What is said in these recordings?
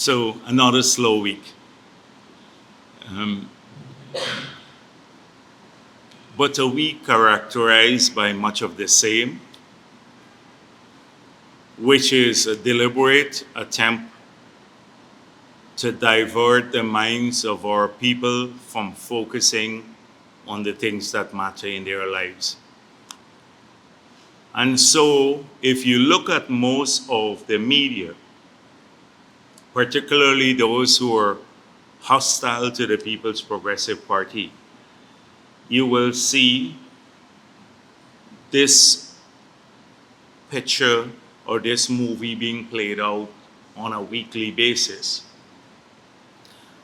So another slow week. Um, but a week characterized by much of the same, which is a deliberate attempt to divert the minds of our people from focusing on the things that matter in their lives. And so, if you look at most of the media, particularly those who are hostile to the People's Progressive Party, you will see this picture or this movie being played out on a weekly basis.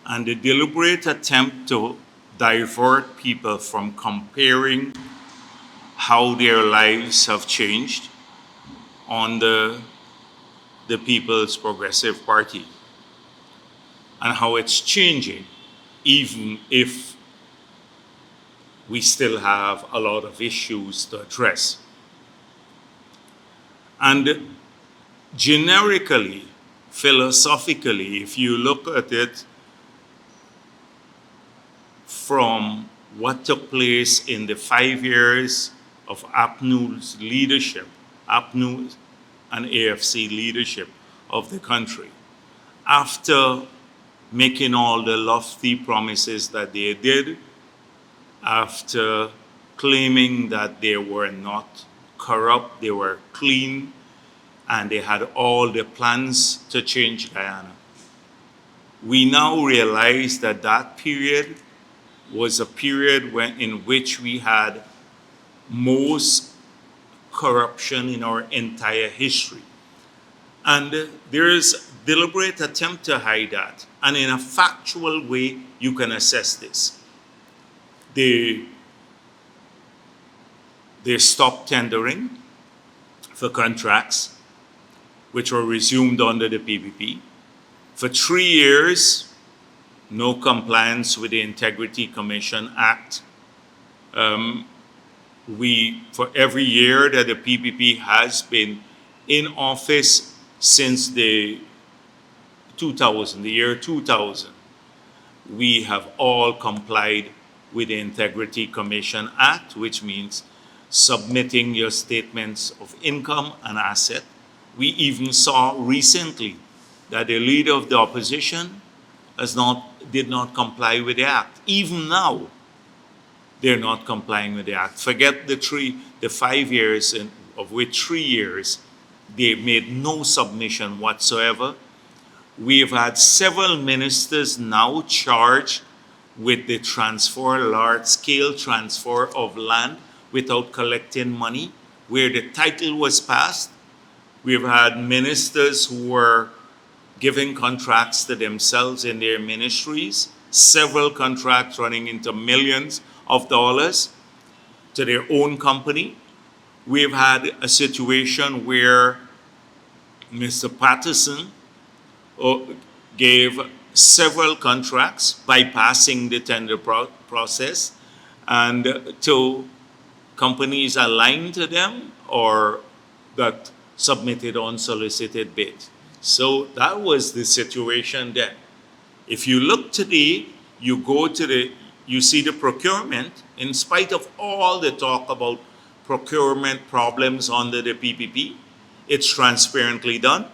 And the deliberate attempt to divert people from comparing how their lives have changed on the People's Progressive Party and how it's changing, even if we still have a lot of issues to address. And generically, philosophically, if you look at it from what took place in the 5 years of APNU's leadership, APNU and AFC leadership of the country, after making all the lofty promises that they did, after claiming that they were not corrupt, they were clean, and they had all the plans to change Guyana. We now realize that that period was a period in which we had most corruption in our entire history. And there is deliberate attempt to hide that. And in a factual way, you can assess this. They stopped tendering for contracts, which were resumed under the PPP. For 3 years, no compliance with the Integrity Commission Act. For every year that the PPP has been in office since the year 2000, we have all complied with the Integrity Commission Act, which means submitting your statements of income and asset. We even saw recently that the leader of the opposition did not comply with the act. Even now, they're not complying with the act. Forget the 5 years, of which 3 years they made no submission whatsoever. We've had several ministers now charged with the large-scale transfer of land without collecting money, where the title was passed. We've had ministers who were giving contracts to themselves in their ministries, several contracts running into millions of dollars to their own company. We've had a situation where Mr. Patterson gave several contracts bypassing the tender process and to companies aligned to them or that submitted unsolicited bids. So that was the situation then. If you look today, you see the procurement, in spite of all the talk about procurement problems under the PPP, it's transparently done.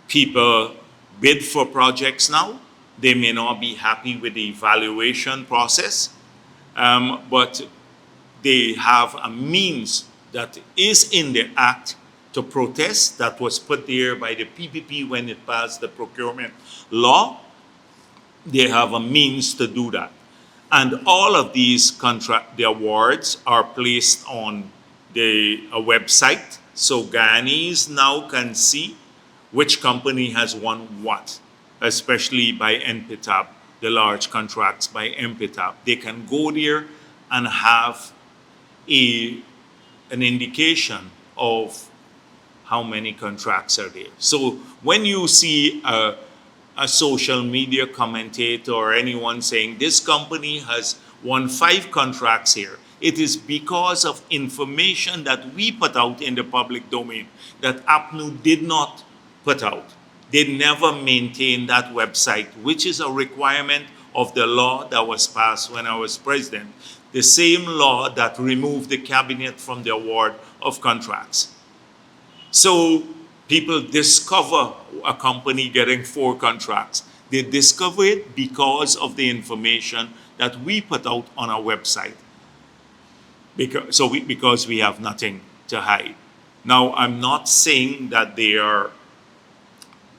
People bid for projects now. They may not be happy with the evaluation process, but they have a means that is in the act to protest that was put there by the PPP when it passed the procurement law. They have a means to do that. And all of these the awards are placed on a website, so Guyanese now can see which company has won what, especially by NPTAB, the large contracts by NPTAB. They can go there and have an indication of how many contracts are there. So when you see a social media commentator or anyone saying this company has won 5 contracts here, it is because of information that we put out in the public domain that APNU did not put out. They never maintained that website, which is a requirement of the law that was passed when I was president. The same law that removed the cabinet from the award of contracts. So people discover a company getting 4 contracts. They discover it because of the information that we put out on our website. Because we have nothing to hide. Now, I'm not saying that there are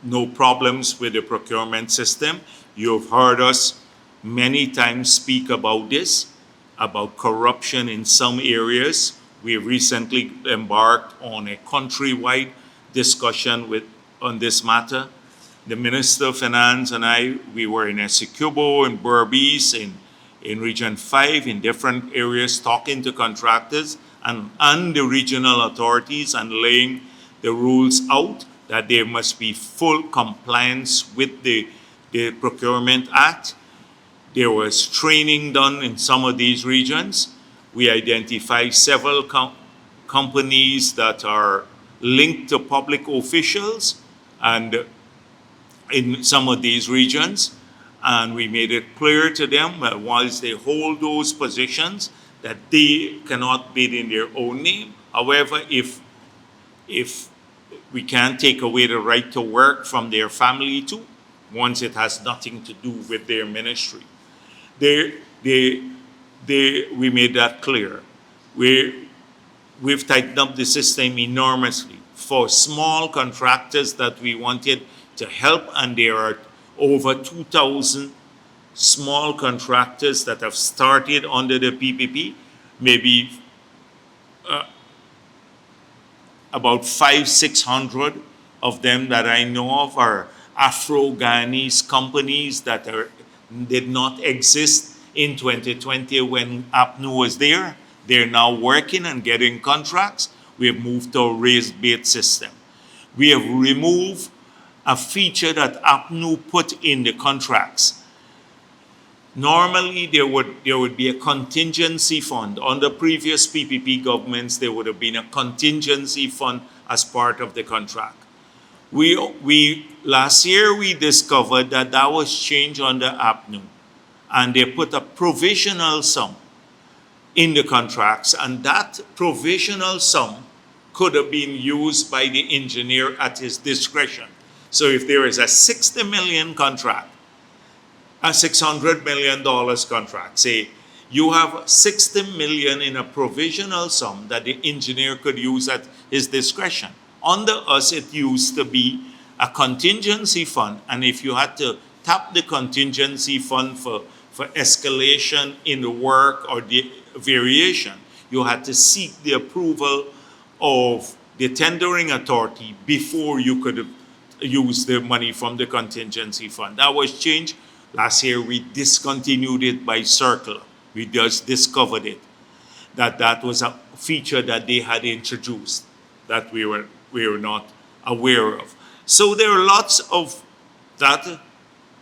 no problems with the procurement system. You've heard us many times speak about this, about corruption in some areas. We recently embarked on a countrywide discussion on this matter. The Minister of Finance and I, we were in Essecubo, in Berbice, in Region 5, in different areas, talking to contractors and the regional authorities and laying the rules out that there must be full compliance with the Procurement Act. There was training done in some of these regions. We identified several companies that are linked to public officials and in some of these regions. And we made it clear to them that whilst they hold those positions, that they cannot bid in their own name. However, if we can't take away the right to work from their family too, once it has nothing to do with their ministry. We made that clear. We've tightened up the system enormously for small contractors that we wanted to help, and there are over 2,000 small contractors that have started under the PPP. Maybe about 500-600 of them that I know of are Afro-Guyanese companies that did not exist in 2020 when APNU was there. They're now working and getting contracts. We have moved to a race-based system. We have removed a feature that APNU put in the contracts. Normally, there would be a contingency fund. Under previous PPP governments, there would have been a contingency fund as part of the contract. Last year, we discovered that was changed under APNU, and they put a provisional sum in the contracts, and that provisional sum could have been used by the engineer at his discretion. So if there is a $60 million contract, a $600 million contract, say you have $60 million in a provisional sum that the engineer could use at his discretion. Under us, it used to be a contingency fund, and if you had to tap the contingency fund for escalation in the work or the variation, you had to seek the approval of the tendering authority before you could use the money from the contingency fund. That was changed. Last year, we discontinued it by circular. We just discovered it, that was a feature that they had introduced that we were not aware of. So there are lots of that.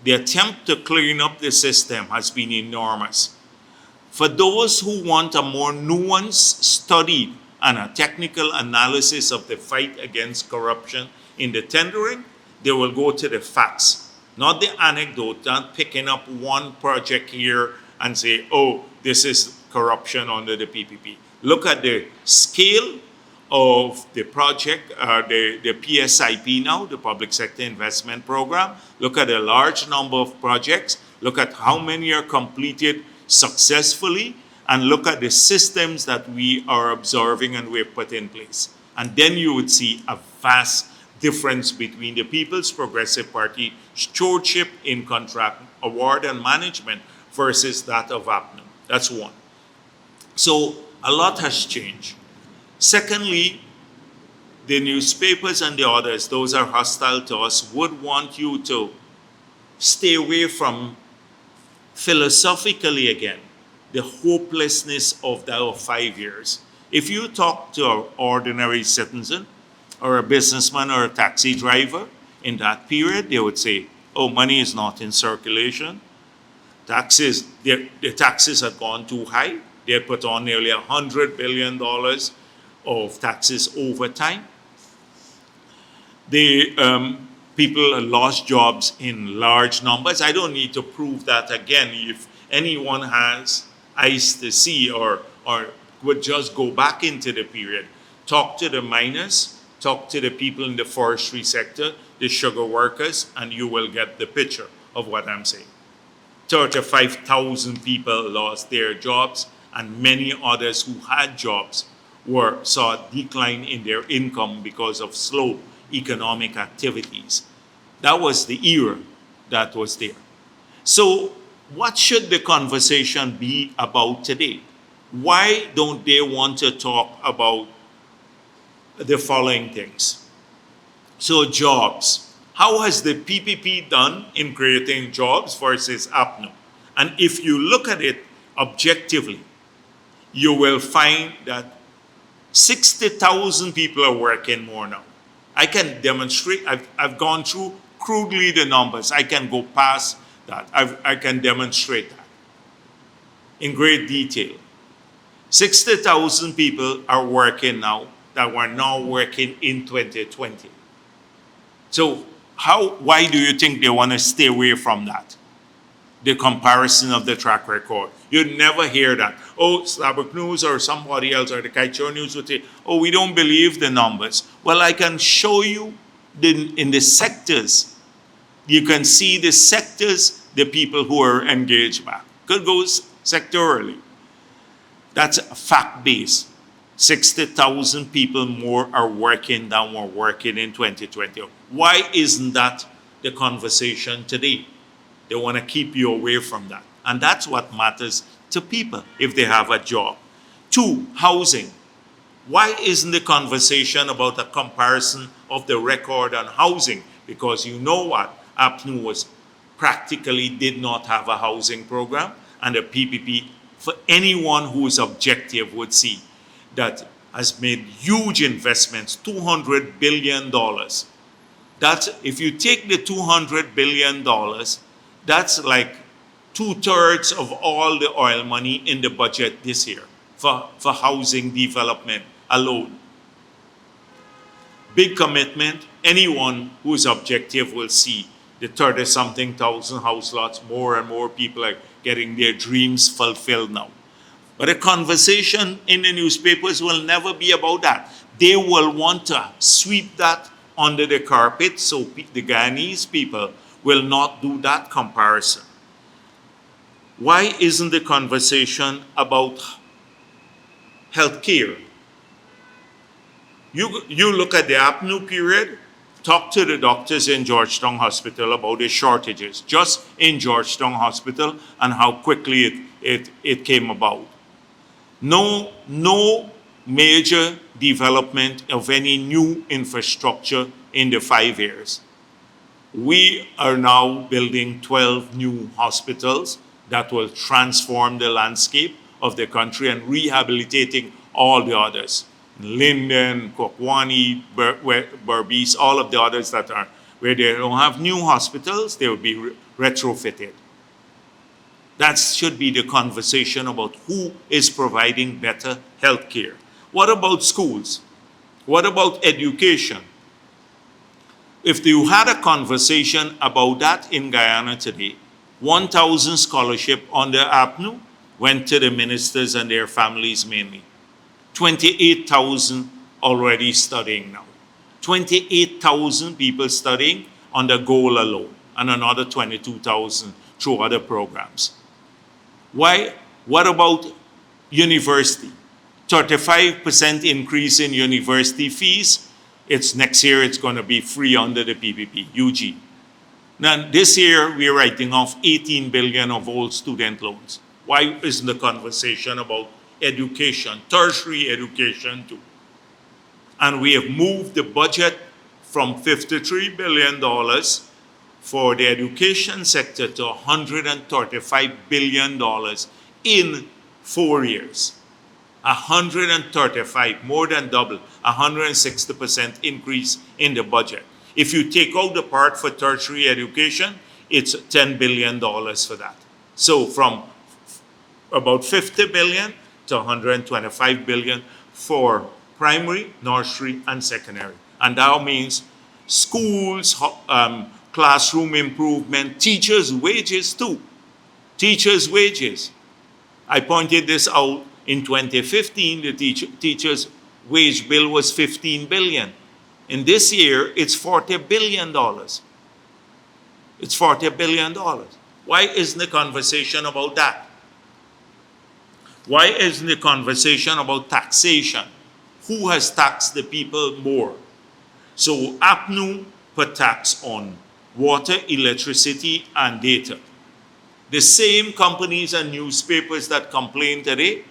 The attempt to clean up the system has been enormous. For those who want a more nuanced study and a technical analysis of the fight against corruption in the tendering, they will go to the facts, not the anecdote, not picking up one project here and say, oh, this is corruption under the PPP. Look at the scale of the project, the PSIP now, the Public Sector Investment Program. Look at a large number of projects. Look at how many are completed successfully, and look at the systems that we are observing and we've put in place. And then you would see a vast difference between the People's Progressive Party stewardship in contract award and management versus that of APNU. That's one. So a lot has changed. Secondly, the newspapers and the others, those are hostile to us, would want you to stay away from, philosophically again, the hopelessness of the 5 years. If you talk to an ordinary citizen or a businessman or a taxi driver in that period, they would say, oh, money is not in circulation. Taxes, the taxes had gone too high. They had put on nearly $100 billion of taxes over time. People lost jobs in large numbers. I don't need to prove that again. If anyone has eyes to see or would just go back into the period, talk to the miners, talk to the people in the forestry sector, the sugar workers, and you will get the picture of what I'm saying. 35,000 people lost their jobs, and many others who had jobs saw a decline in their income because of slow economic activities. That was the era that was there. So, what should the conversation be about today? Why don't they want to talk about the following things? So, jobs. How has the PPP done in creating jobs versus APNO? And if you look at it objectively, you will find that 60,000 people are working more now. I can demonstrate, I've gone through crudely the numbers. I can go past that. I can demonstrate that in great detail. 60,000 people are working now that were now working in 2020. So why do you think they want to stay away from that? The comparison of the track record. You'd never hear that. Oh, Starbuck News or somebody else or the Kaichor News would say, oh, we don't believe the numbers. Well, I can show you in the sectors. You can see the sectors, the people who are engaged back. Could go sectorally. That's fact-based. 60,000 people more are working than were working in 2020. Why isn't that the conversation today? They want to keep you away from that. And that's what matters to people if they have a job. 2, housing. Why isn't the conversation about a comparison of the record on housing? Because you know what? APNU was practically did not have a housing program, and the PPP, for anyone who is objective, would see that has made huge investments, $200 billion. That's, if you take the $200 billion, that's like 2/3 of all the oil money in the budget this year for housing development alone. Big commitment. Anyone who is objective will see the 30-something thousand house lots, more and more people are getting their dreams fulfilled now. But a conversation in the newspapers will never be about that. They will want to sweep that under the carpet, so the Guyanese people will not do that comparison. Why isn't the conversation about healthcare? You look at the APNU period, talk to the doctors in Georgetown Hospital about the shortages, just in Georgetown Hospital, and how quickly it came about. No major development of any new infrastructure in the 5 years. We are now building 12 new hospitals that will transform the landscape of the country and rehabilitating all the others. Linden, Kokwani, Berbice, all of the others that are where they don't have new hospitals, they will be retrofitted. That should be the conversation about who is providing better health care. What about schools? What about education? If you had a conversation about that in Guyana today, 1,000 scholarship under APNU went to the ministers and their families mainly. 28,000 already studying now. 28,000 people studying on the goal alone, and another 22,000 through other programs. Why? What about university? 35% increase in university fees. Next year it's going to be free under the PPP, UG. Now this year we're writing off 18 billion of old student loans. Why isn't the conversation about education, tertiary education too? And we have moved the budget from $53 billion for the education sector to $135 billion in 4 years. 135, more than double, 160% increase in the budget. If you take out the part for tertiary education, it's $10 billion for that. So from about 50 billion to 125 billion for primary, nursery, and secondary. And that means schools, classroom improvement, teachers' wages too. Teachers' wages. I pointed this out in 2015, the teachers' wage bill was $15 billion. In this year, it's $40 billion. It's $40 billion. Why isn't the conversation about that? Why isn't the conversation about taxation? Who has taxed the people more? So APNU put tax on water, electricity, and data. The same companies and newspapers that complain today,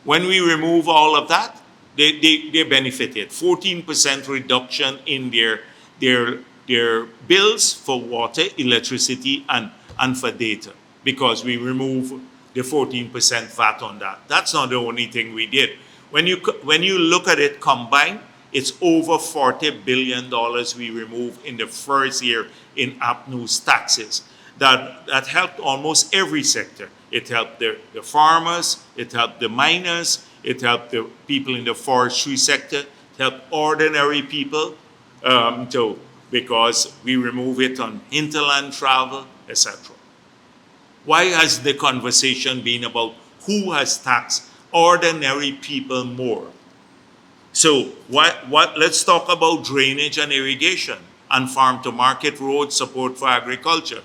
when we remove all of that, they benefited. 14% reduction in their bills for water, electricity, and for data, because we remove the 14% VAT on that. That's not the only thing we did. When you look at it combined, it's over $40 billion we removed in the first year in APNU's taxes. That helped almost every sector. It helped the farmers, it helped the miners, it helped the people in the forestry sector, it helped ordinary people, because we remove it on hinterland travel, etc. Why has the conversation been about who has taxed ordinary people more? So let's talk about drainage and irrigation and farm-to-market road support for agriculture.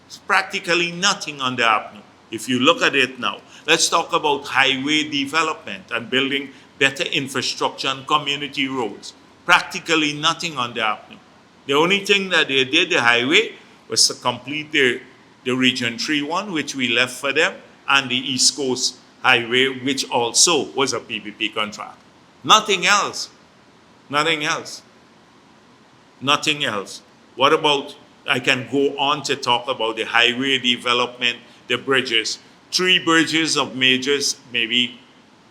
It's practically nothing on the APNU. If you look at it now, let's talk about highway development and building better infrastructure and community roads. Practically nothing on the APNU. The only thing that they did, the highway, was to complete the Region 3 one, which we left for them, and the East Coast Highway, which also was a PPP contract. Nothing else. Nothing else. Nothing else. What about, I can go on to talk about the highway development, the bridges. 3 bridges of majors, maybe,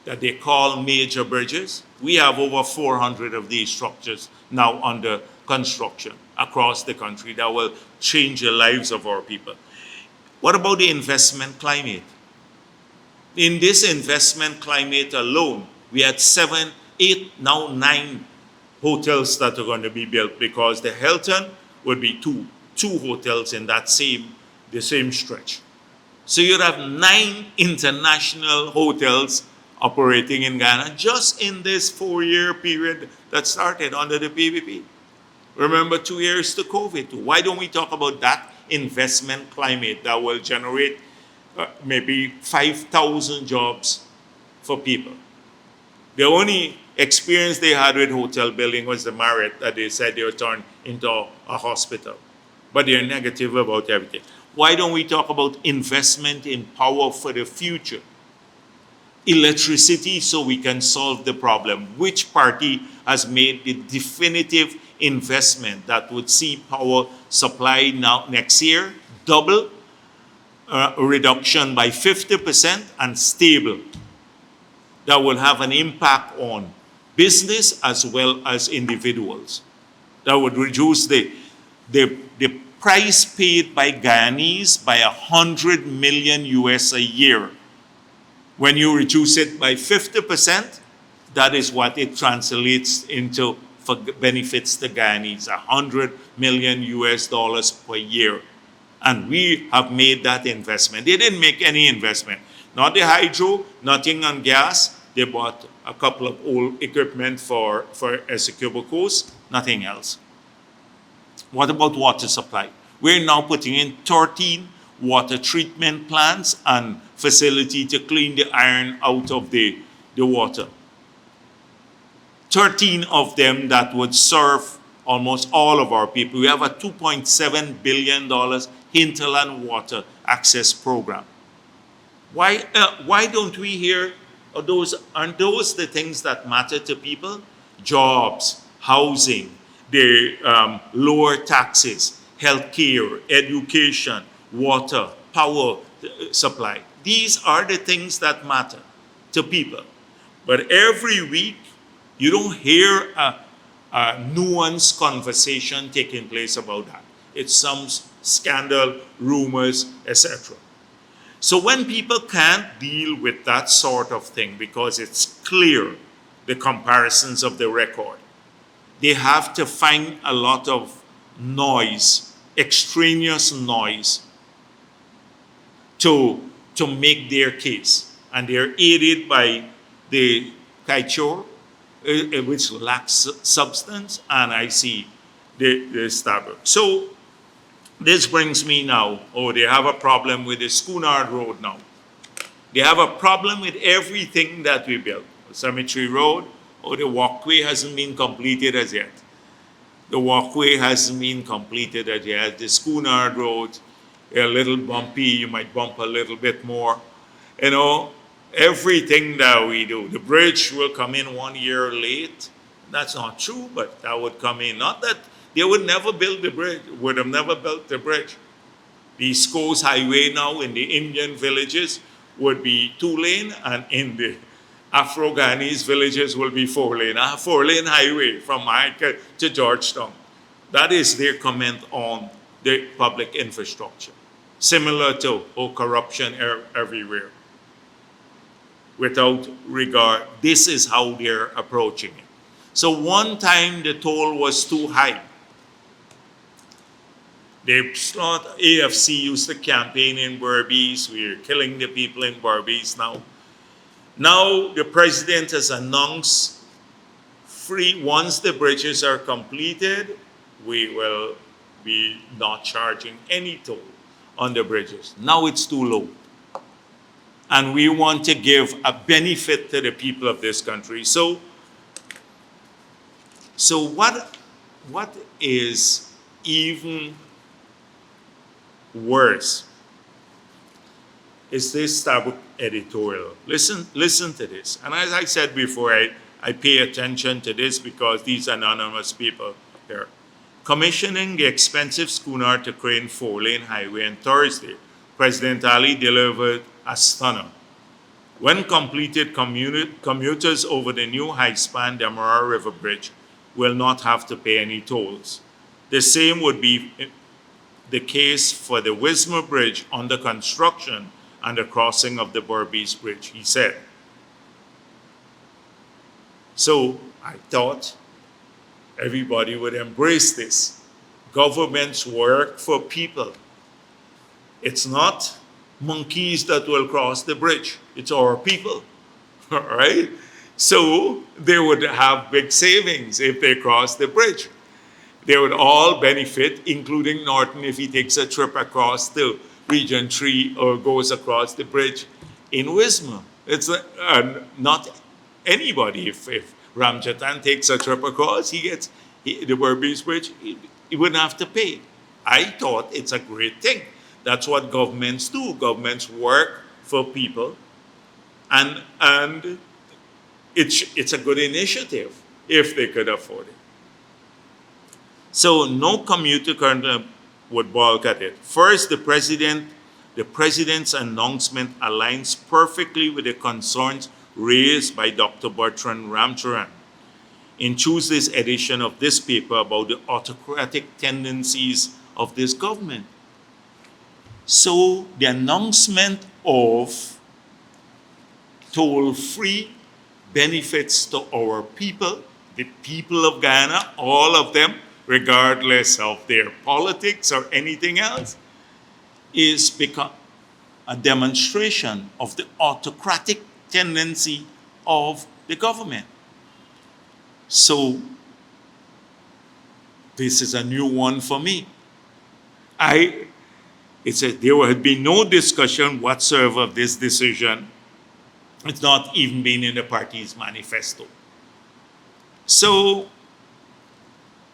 that they call major bridges. We have over 400 of these structures now under construction across the country that will change the lives of our people. What about the investment climate? In this investment climate alone, we had 7, 8, now 9 hotels that are going to be built, because the Hilton would be two hotels in the same stretch. So you'd have 9 international hotels operating in Ghana just in this 4-year period that started under the PPP. Remember, 2 years to COVID. Why don't we talk about that investment climate that will generate maybe 5,000 jobs for people? The only experience they had with hotel building was the Marriott that they said they would turn into a hospital. But they're negative about everything. Why don't we talk about investment in power for the future? Electricity, so we can solve the problem. Which party has made the definitive investment that would see power supply now next year double, a reduction by 50%, and stable? That will have an impact on business as well as individuals. That would reduce the price paid by Guyanese by $100 million US a year. When you reduce it by 50%, that is what it translates into for benefits to Guyanese, $100 million US per year. And we have made that investment. They didn't make any investment. Not the hydro, nothing on gas. They bought a couple of old equipment for Essequibo Coast, nothing else. What about water supply? We're now putting in 13 water treatment plants and facility to clean the iron out of the water. 13 of them that would serve almost all of our people. We have a $2.7 billion hinterland water access program. Why don't we hear of those? Aren't those the things that matter to people? Jobs, housing, the lower taxes, healthcare, education, water, power supply. These are the things that matter to people. But every week, you don't hear a nuanced conversation taking place about that. It's some scandal, rumors, etc. So when people can't deal with that sort of thing because it's clear, the comparisons of the record, they have to find a lot of noise, extraneous noise, to make their case. And they're aided by the culture, which lacks substance, and I see the Starbucks. So this brings me now, they have a problem with the Schooner Road now. They have a problem with everything that we built. Cemetery Road, the walkway hasn't been completed as yet. The walkway hasn't been completed as yet. The Schooner Road, a little bumpy, you might bump a little bit more. You know, everything that we do. The bridge will come in 1 year late. That's not true, but that would come in. Not that they would never build the bridge, would have never built the bridge. The East Coast Highway now in the Indian villages would be 2-lane, and in the Afro-Ghanese villages will be 4-lane. A 4-lane highway from Jamaica to Georgetown. That is their comment on the public infrastructure. Similar to corruption everywhere. Without regard, this is how they're approaching it. So one time the toll was too high. AFC used to campaign in Berbice. We're killing the people in Berbice now. Now the president has announced once the bridges are completed, we will be not charging any toll on the bridges. Now it's too low. And we want to give a benefit to the people of this country. So what is even worse is this Starbucks editorial. Listen to this. And as I said before, I pay attention to this because these anonymous people here. Commissioning the expensive schooner to Crane 4-lane highway on Thursday, President Ali delivered a stunner. When completed, commuters over the new high-span Demerara River Bridge will not have to pay any tolls. The same would be the case for the Wismar Bridge under construction and the crossing of the Berbice Bridge, he said. So I thought everybody would embrace this. Governments work for people. It's not monkeys that will cross the bridge. It's our people, all right? So they would have big savings if they cross the bridge. They would all benefit, including Norton if he takes a trip across the Region 3 or goes across the bridge in Wismar. It's not anybody. If Ramjatan takes a trip across, he gets the Berbice Bridge, he wouldn't have to pay. I thought it's a great thing. That's what governments do. Governments work for people, and it's a good initiative if they could afford it. So no commuter currently would balk at it. First, the president's announcement aligns perfectly with the concerns raised by Dr. Bertrand Ramcharan in Tuesday's edition of this paper about the autocratic tendencies of this government. So the announcement of toll-free benefits to our people, the people of Ghana, all of them, regardless of their politics or anything else, is become a demonstration of the autocratic tendency of the government. So this is a new one for me. There had been no discussion whatsoever of this decision. It's not even been in the party's manifesto. So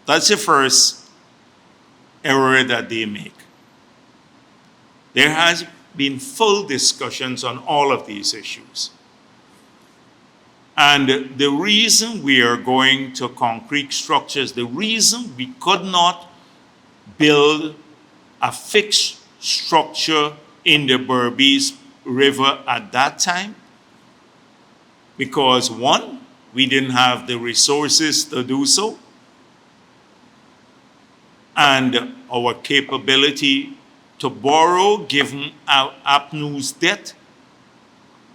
that's the first error that they make. There has been full discussions on all of these issues. And the reason we are going to concrete structures, the reason we could not build a fixed structure in the Berbice River at that time, because one, we didn't have the resources to do so, and our capability to borrow, given our APNU's debt,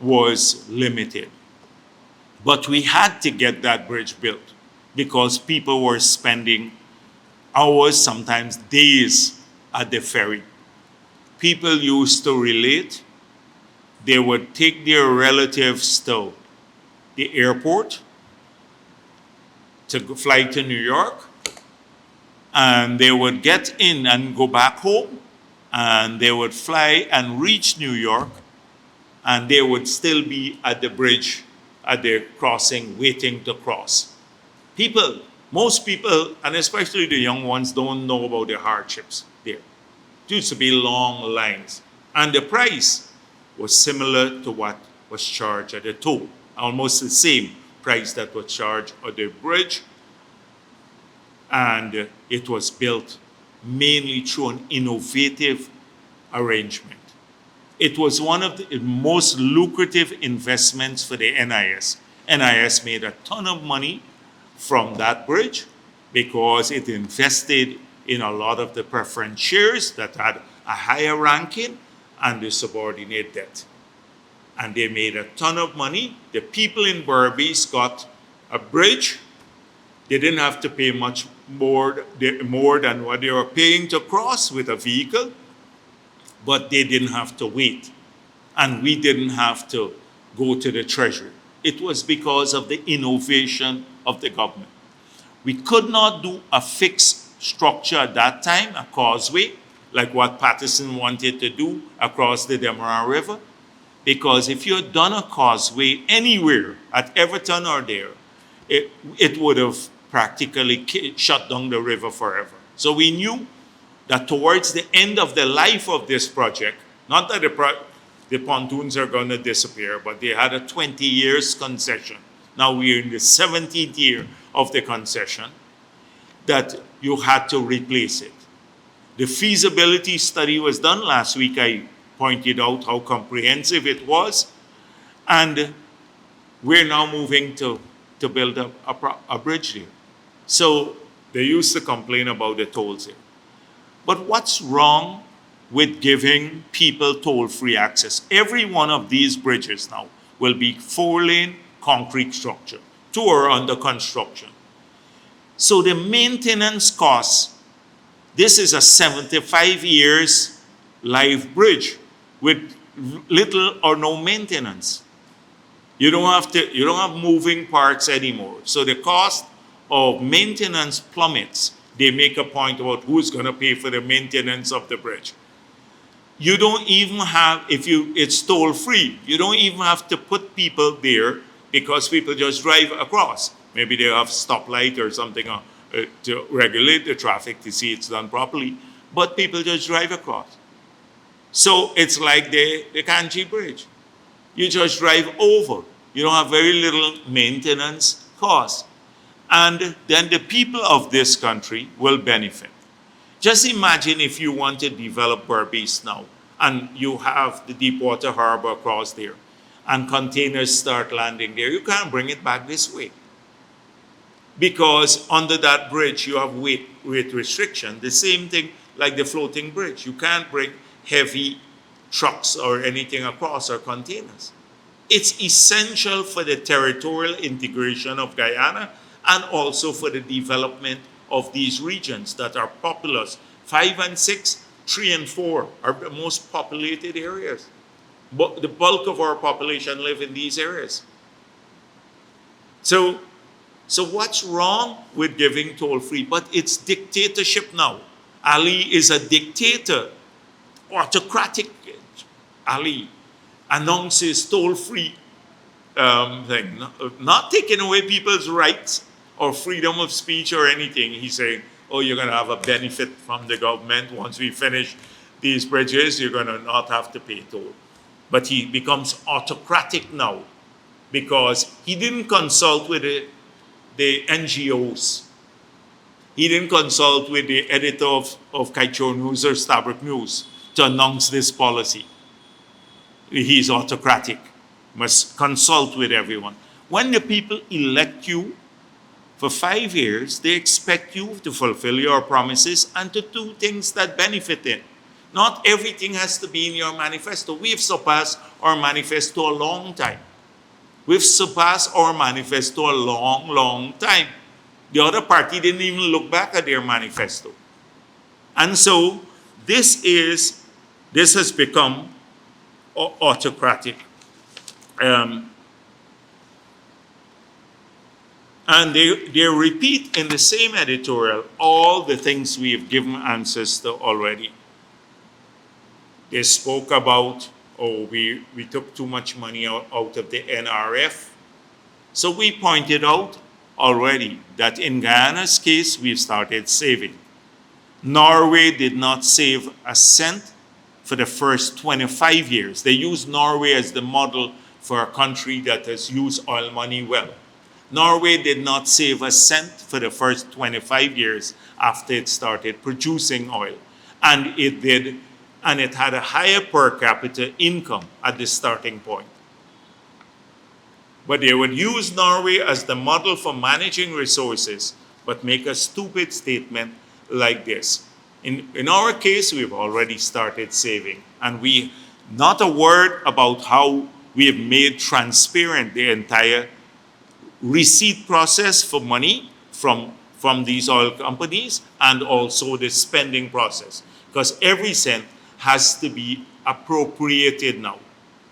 was limited. But we had to get that bridge built. because people were spending hours, sometimes days, at the ferry. People used to relate. They would take their relatives to the airport to fly to New York, and they would get in and go back home, and they would fly and reach New York, and they would still be at the bridge, at the crossing, waiting to cross. People, most people, and especially the young ones, don't know about the hardships there. It used to be long lines, and the price was similar to what was charged at the toll, almost the same price that was charged at the bridge, and it was built mainly through an innovative arrangement. It was one of the most lucrative investments for the NIS. NIS made a ton of money from that bridge because it invested in a lot of the preference shares that had a higher ranking and the subordinate debt. And they made a ton of money. The people in Berbice got a bridge. They didn't have to pay much more than what they were paying to cross with a vehicle, but they didn't have to wait. And we didn't have to go to the treasury. It was because of the innovation of the government. We could not do a fixed structure at that time, a causeway, like what Patterson wanted to do across the Demerara River, because if you had done a causeway anywhere, at Everton or there, it would have practically shut down the river forever. So we knew that towards the end of the life of this project, not that the pontoons are going to disappear, but they had a 20 years concession. Now we're in the 17th year of the concession, that you had to replace it. The feasibility study was done last week. I pointed out how comprehensive it was. And we're now moving to build a bridge there. So they used to complain about the tolls here. But what's wrong with giving people toll-free access? Every one of these bridges now will be 4-lane concrete structure. 2 are under construction. So the maintenance costs, this is a 75 years live bridge with little or no maintenance. You don't have moving parts anymore. So the cost of maintenance plummets. They make a point about who's going to pay for the maintenance of the bridge. You don't even have, it's toll free, you don't even have to put people there because people just drive across. Maybe they have stoplight or something to regulate the traffic to see it's done properly, but people just drive across. So it's like the Kanchi Bridge. You just drive over. You don't have very little maintenance costs. And then the people of this country will benefit. Just imagine if you want to develop Berbice now, and you have the Deepwater Harbor across there, and containers start landing there. You can't bring it back this way. Because under that bridge, you have weight restriction. The same thing like the floating bridge. You can't bring heavy trucks or anything across or containers. It's essential for the territorial integration of Guyana and also for the development of these regions that are populous. 5 and 6, 3 and 4 are the most populated areas. But the bulk of our population live in these areas. So what's wrong with giving toll-free? But it's dictatorship now. Ali is a dictator, autocratic. Ali announces toll-free thing, not taking away people's rights or freedom of speech or anything. He's saying, oh, you're going to have a benefit from the government. Once we finish these bridges, you're going to not have to pay toll. But he becomes autocratic now because he didn't consult with the NGOs. He didn't consult with the editor of Kaichor News or Stabroek News to announce this policy. He's autocratic, must consult with everyone. When the people elect you for 5 years, they expect you to fulfill your promises and to do things that benefit them. Not everything has to be in your manifesto. We've surpassed our manifesto a long time. We've surpassed our manifesto a long, long time. The other party didn't even look back at their manifesto. And so this has become autocratic. Um, and they repeat in the same editorial all the things we have given answers to already. They spoke about, oh, we took too much money out of the NRF. So we pointed out already that in Guyana's case, we've started saving. Norway did not save a cent for the first 25 years. They used Norway as the model for a country that has used oil money well. Norway did not save a cent for the first 25 years after it started producing oil. And it did, and it had a higher per capita income at the starting point. But they would use Norway as the model for managing resources, but make a stupid statement like this. In our case, we've already started saving, and not a word about how we have made transparent the entire receipt process for money from these oil companies, and also the spending process, because every cent has to be appropriated now.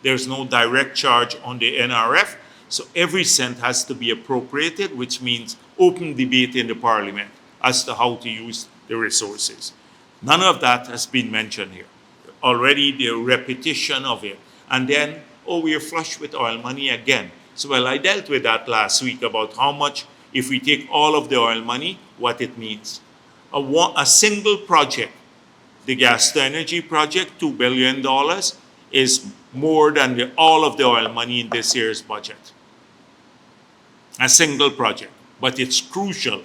There's no direct charge on the NRF, so every cent has to be appropriated, which means open debate in the parliament as to how to use the resources. None of that has been mentioned here. Already the repetition of it. And then, oh, we're flush with oil money again. So, well, I dealt with that last week about how much, if we take all of the oil money, what it means. A single project, the gas to energy project, $2 billion, is more than all of the oil money in this year's budget. A single project. But it's crucial.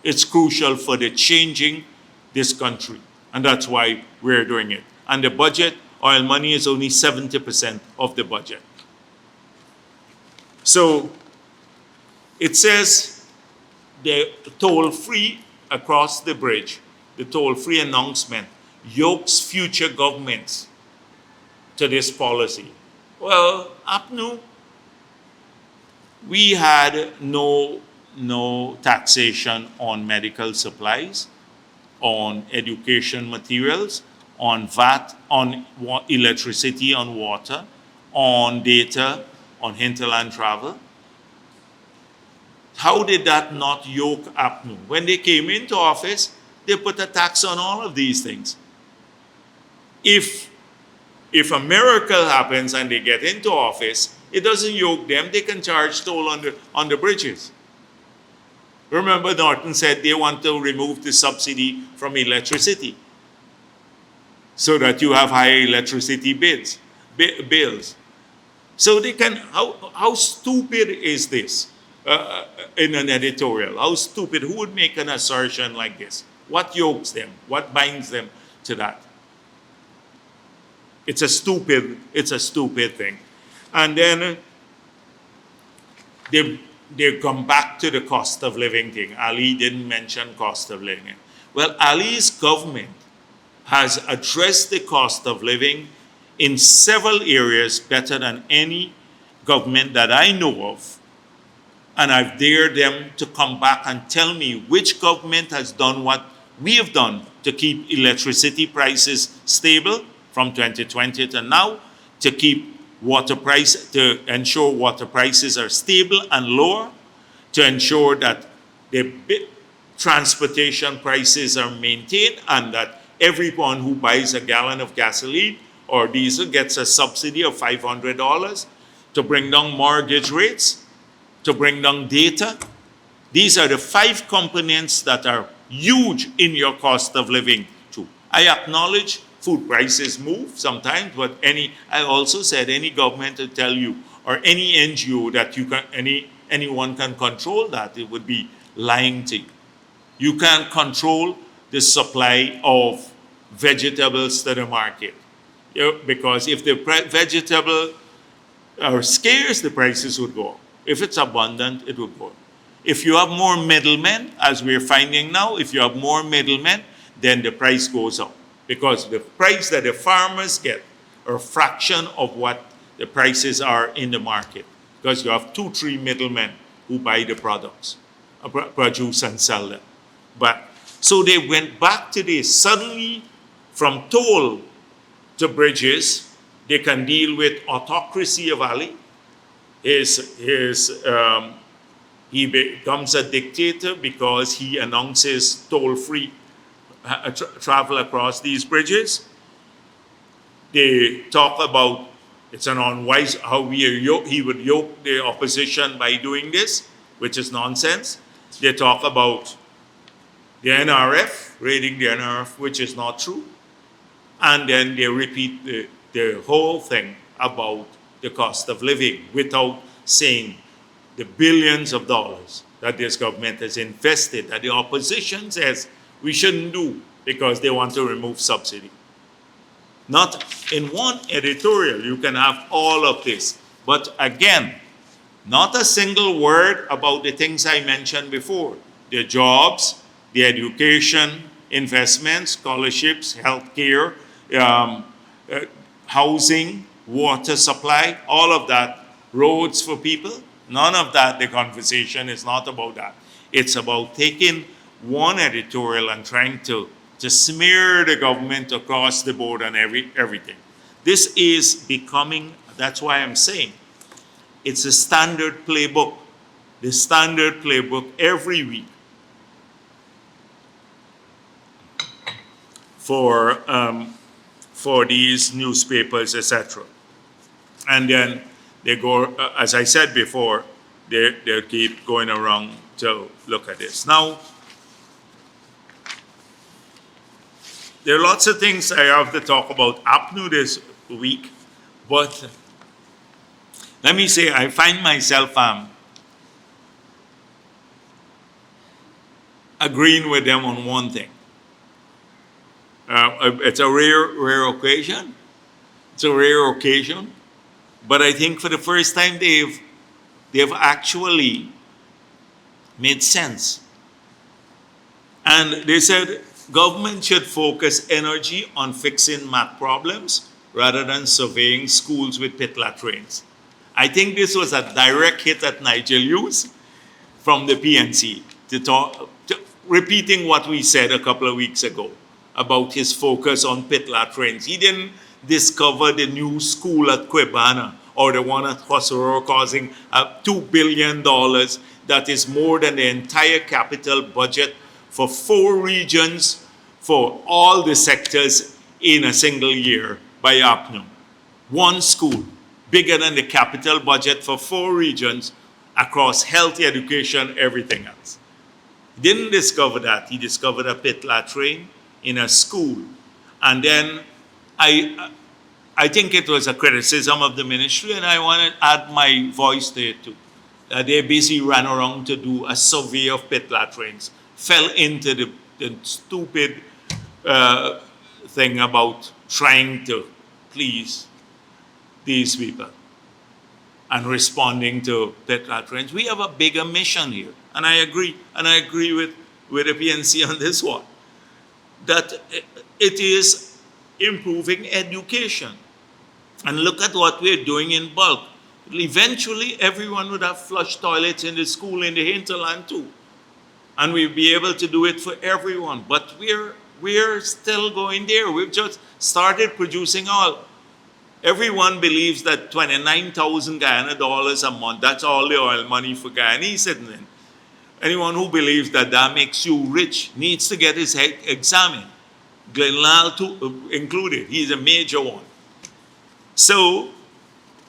It's crucial for the changing this country. And that's why we're doing it. And the budget, oil money is only 70% of the budget. So it says the toll-free across the bridge, the toll-free announcement, yokes future governments to this policy. Well, APNU, we had no taxation on medical supplies, on education materials, on VAT, on electricity, on water, on data, on hinterland travel. How did that not yoke APNU? When they came into office, they put a tax on all of these things. If a miracle happens and they get into office, it doesn't yoke them. They can charge toll on the bridges. Remember, Norton said they want to remove the subsidy from electricity so that you have higher electricity bills. So they can, how stupid is this in an editorial? How stupid? Who would make an assertion like this? What yokes them? What binds them to that? It's a stupid thing. And then they come back to the cost of living thing. Ali didn't mention cost of living. Well, Ali's government has addressed the cost of living in several areas better than any government that I know of. And I've dared them to come back and tell me which government has done what we have done to keep electricity prices stable from 2020 to now, to keep to ensure water prices are stable and lower, to ensure that the transportation prices are maintained, and that everyone who buys a gallon of gasoline or diesel gets a subsidy of $500, to bring down mortgage rates, to bring down data. These are the 5 components that are huge in your cost of living too. I acknowledge food prices move sometimes, but I also said any government will tell you, or any NGO that anyone can control that, it would be lying to you. You can't control the supply of vegetables to the market. Because if the vegetable are scarce, the prices would go up. If it's abundant, it would go up. If you have more middlemen, as we're finding now, if you have more middlemen, then the price goes up. Because the price that the farmers get are a fraction of what the prices are in the market. Because you have 2-3 middlemen who buy the products. produce and sell them. But so they went back to this. Suddenly, from toll to bridges, they can deal with autocracy of Ali. He becomes a dictator because he announces toll-free travel across these bridges. They talk about it's an unwise how he would yoke the opposition by doing this, which is nonsense. They talk about the NRF, raiding the NRF, which is not true. And then they repeat the whole thing about the cost of living without saying the billions of dollars that this government has invested, that the opposition says we shouldn't do because they want to remove subsidy. Not in one editorial, you can have all of this. But again, not a single word about the things I mentioned before. The jobs, the education, investments, scholarships, healthcare, housing, water supply, all of that, roads for people. None of that, the conversation is not about that. It's about taking one editorial and trying to smear the government across the board on everything. This is becoming, that's why I'm saying, it's a standard playbook. The standard playbook every week for these newspapers, etc. And then they go, as I said before, they keep going around to look at this. Now, there are lots of things I have to talk about APNU this week, but let me say I find myself agreeing with them on one thing. It's a rare occasion. It's a rare occasion, but I think for the first time they've actually made sense. And they said government should focus energy on fixing math problems rather than surveying schools with pit latrines. I think this was a direct hit at Nigel Hughes from the PNC repeating what we said a couple of weeks ago about his focus on pit latrines. He didn't discover the new school at Quebana or the one at Hosoro causing $2 billion that is more than the entire capital budget for 4 regions for all the sectors in a single year by APNU. One school, bigger than the capital budget for 4 regions across health, education, everything else. He didn't discover that. He discovered a pit latrine in a school. And then I think it was a criticism of the ministry, and I want to add my voice to it too. They basically ran around to do a survey of pit latrines, fell into the stupid thing about trying to please these people and responding to pit latrines. We have a bigger mission here, and I agree with the PNC on this one, that it is improving education. And look at what we're doing in bulk. Eventually, everyone would have flush toilets in the school in the hinterland too. And we'll be able to do it for everyone. But we're still going there. We've just started producing oil. Everyone believes that 29,000 Guyana dollars a month, that's all the oil money for Guyanese citizens. Anyone who believes that that makes you rich needs to get his head examined. Glenn Lal too, included. He's a major one. So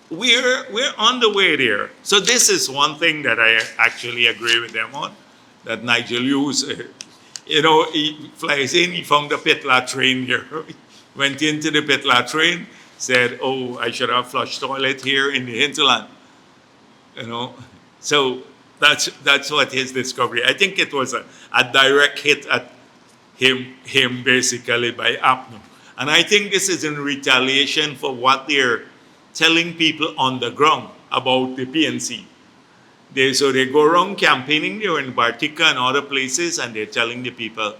we're on the way there. So this is one thing that I actually agree with them on, that Nigel Hughes, he flies in, he found the pit latrine here, went into the pit latrine, said, oh, I should have flush toilet here in the hinterland. So that's what his discovery. I think it was a direct hit at him basically by APNU. And I think this is in retaliation for what they're telling people on the ground about the PNC. So they go around campaigning there in Bartica and other places, and they're telling the people,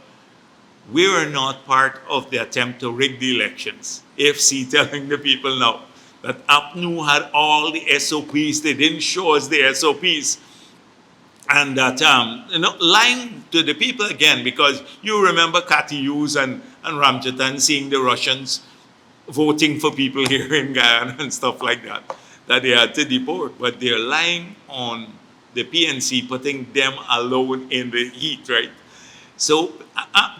we are not part of the attempt to rig the elections. AFC telling the people now that APNU had all the SOPs. They didn't show us the SOPs. and that lying to the people again, because you remember Cathy Hughes and Ramjatan seeing the Russians voting for people here in Guyana and stuff like that, that they had to deport, but they're lying on the PNC, putting them alone in the heat, right? So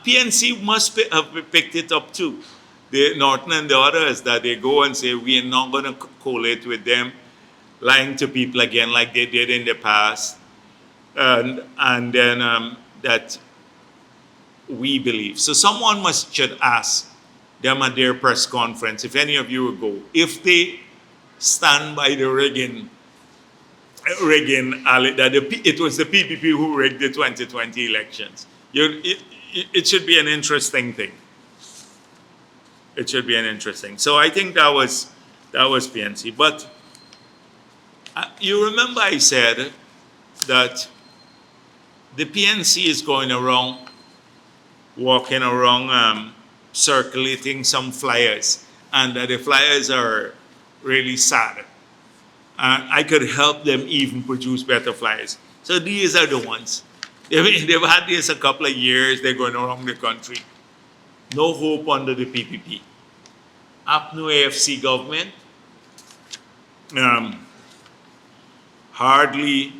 PNC must have picked it up too. The Norton and the others, that they go and say, we are not going to collate with them, lying to people again like they did in the past. And then that we believe. So someone should ask them at their press conference, if any of you will go, if they stand by the rigging, that it was the PPP who rigged the 2020 elections. It should be an interesting thing. It should be an interesting. So I think that was PNC. But you remember I said that the PNC is going around, walking around, circulating some flyers, and that the flyers are really sad. I could help them even produce better flyers. So these are the ones. They've had this a couple of years. They're going around the country. No hope under the PPP. APNU AFC government, hardly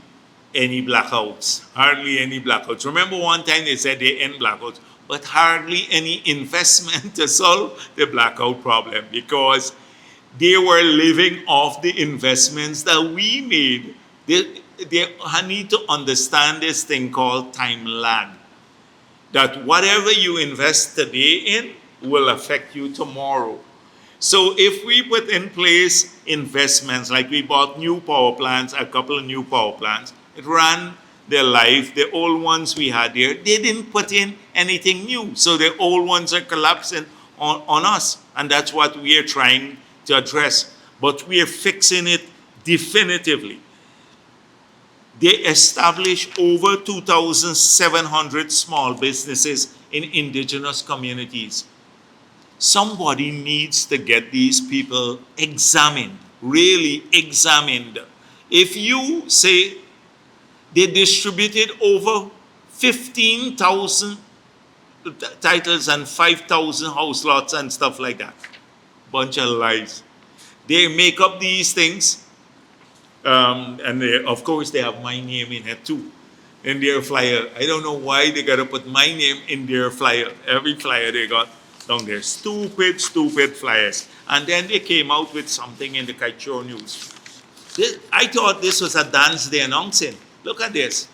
any blackouts. Hardly any blackouts. Remember one time they said they end blackouts, but hardly any investment to solve the blackout problem, because they were living off the investments that we made. They need to understand this thing called time lag. That whatever you invest today in will affect you tomorrow. So if we put in place investments, like we bought new power plants, a couple of new power plants, it ran their life. The old ones we had there, they didn't put in anything new. So the old ones are collapsing on us. And that's what we are trying to address. But we are fixing it definitively. They established over 2,700 small businesses in indigenous communities. Somebody needs to get these people examined, really examined. If you say they distributed over 15,000 titles and 5,000 house lots and stuff like that, bunch of lies. They make up these things, and of course they have my name in it too, in their flyer. I don't know why they gotta put my name in their flyer. Every flyer they got down there. Stupid flyers. And then they came out with something in the Kaichor News. I thought this was a dance they announcing. Look at this.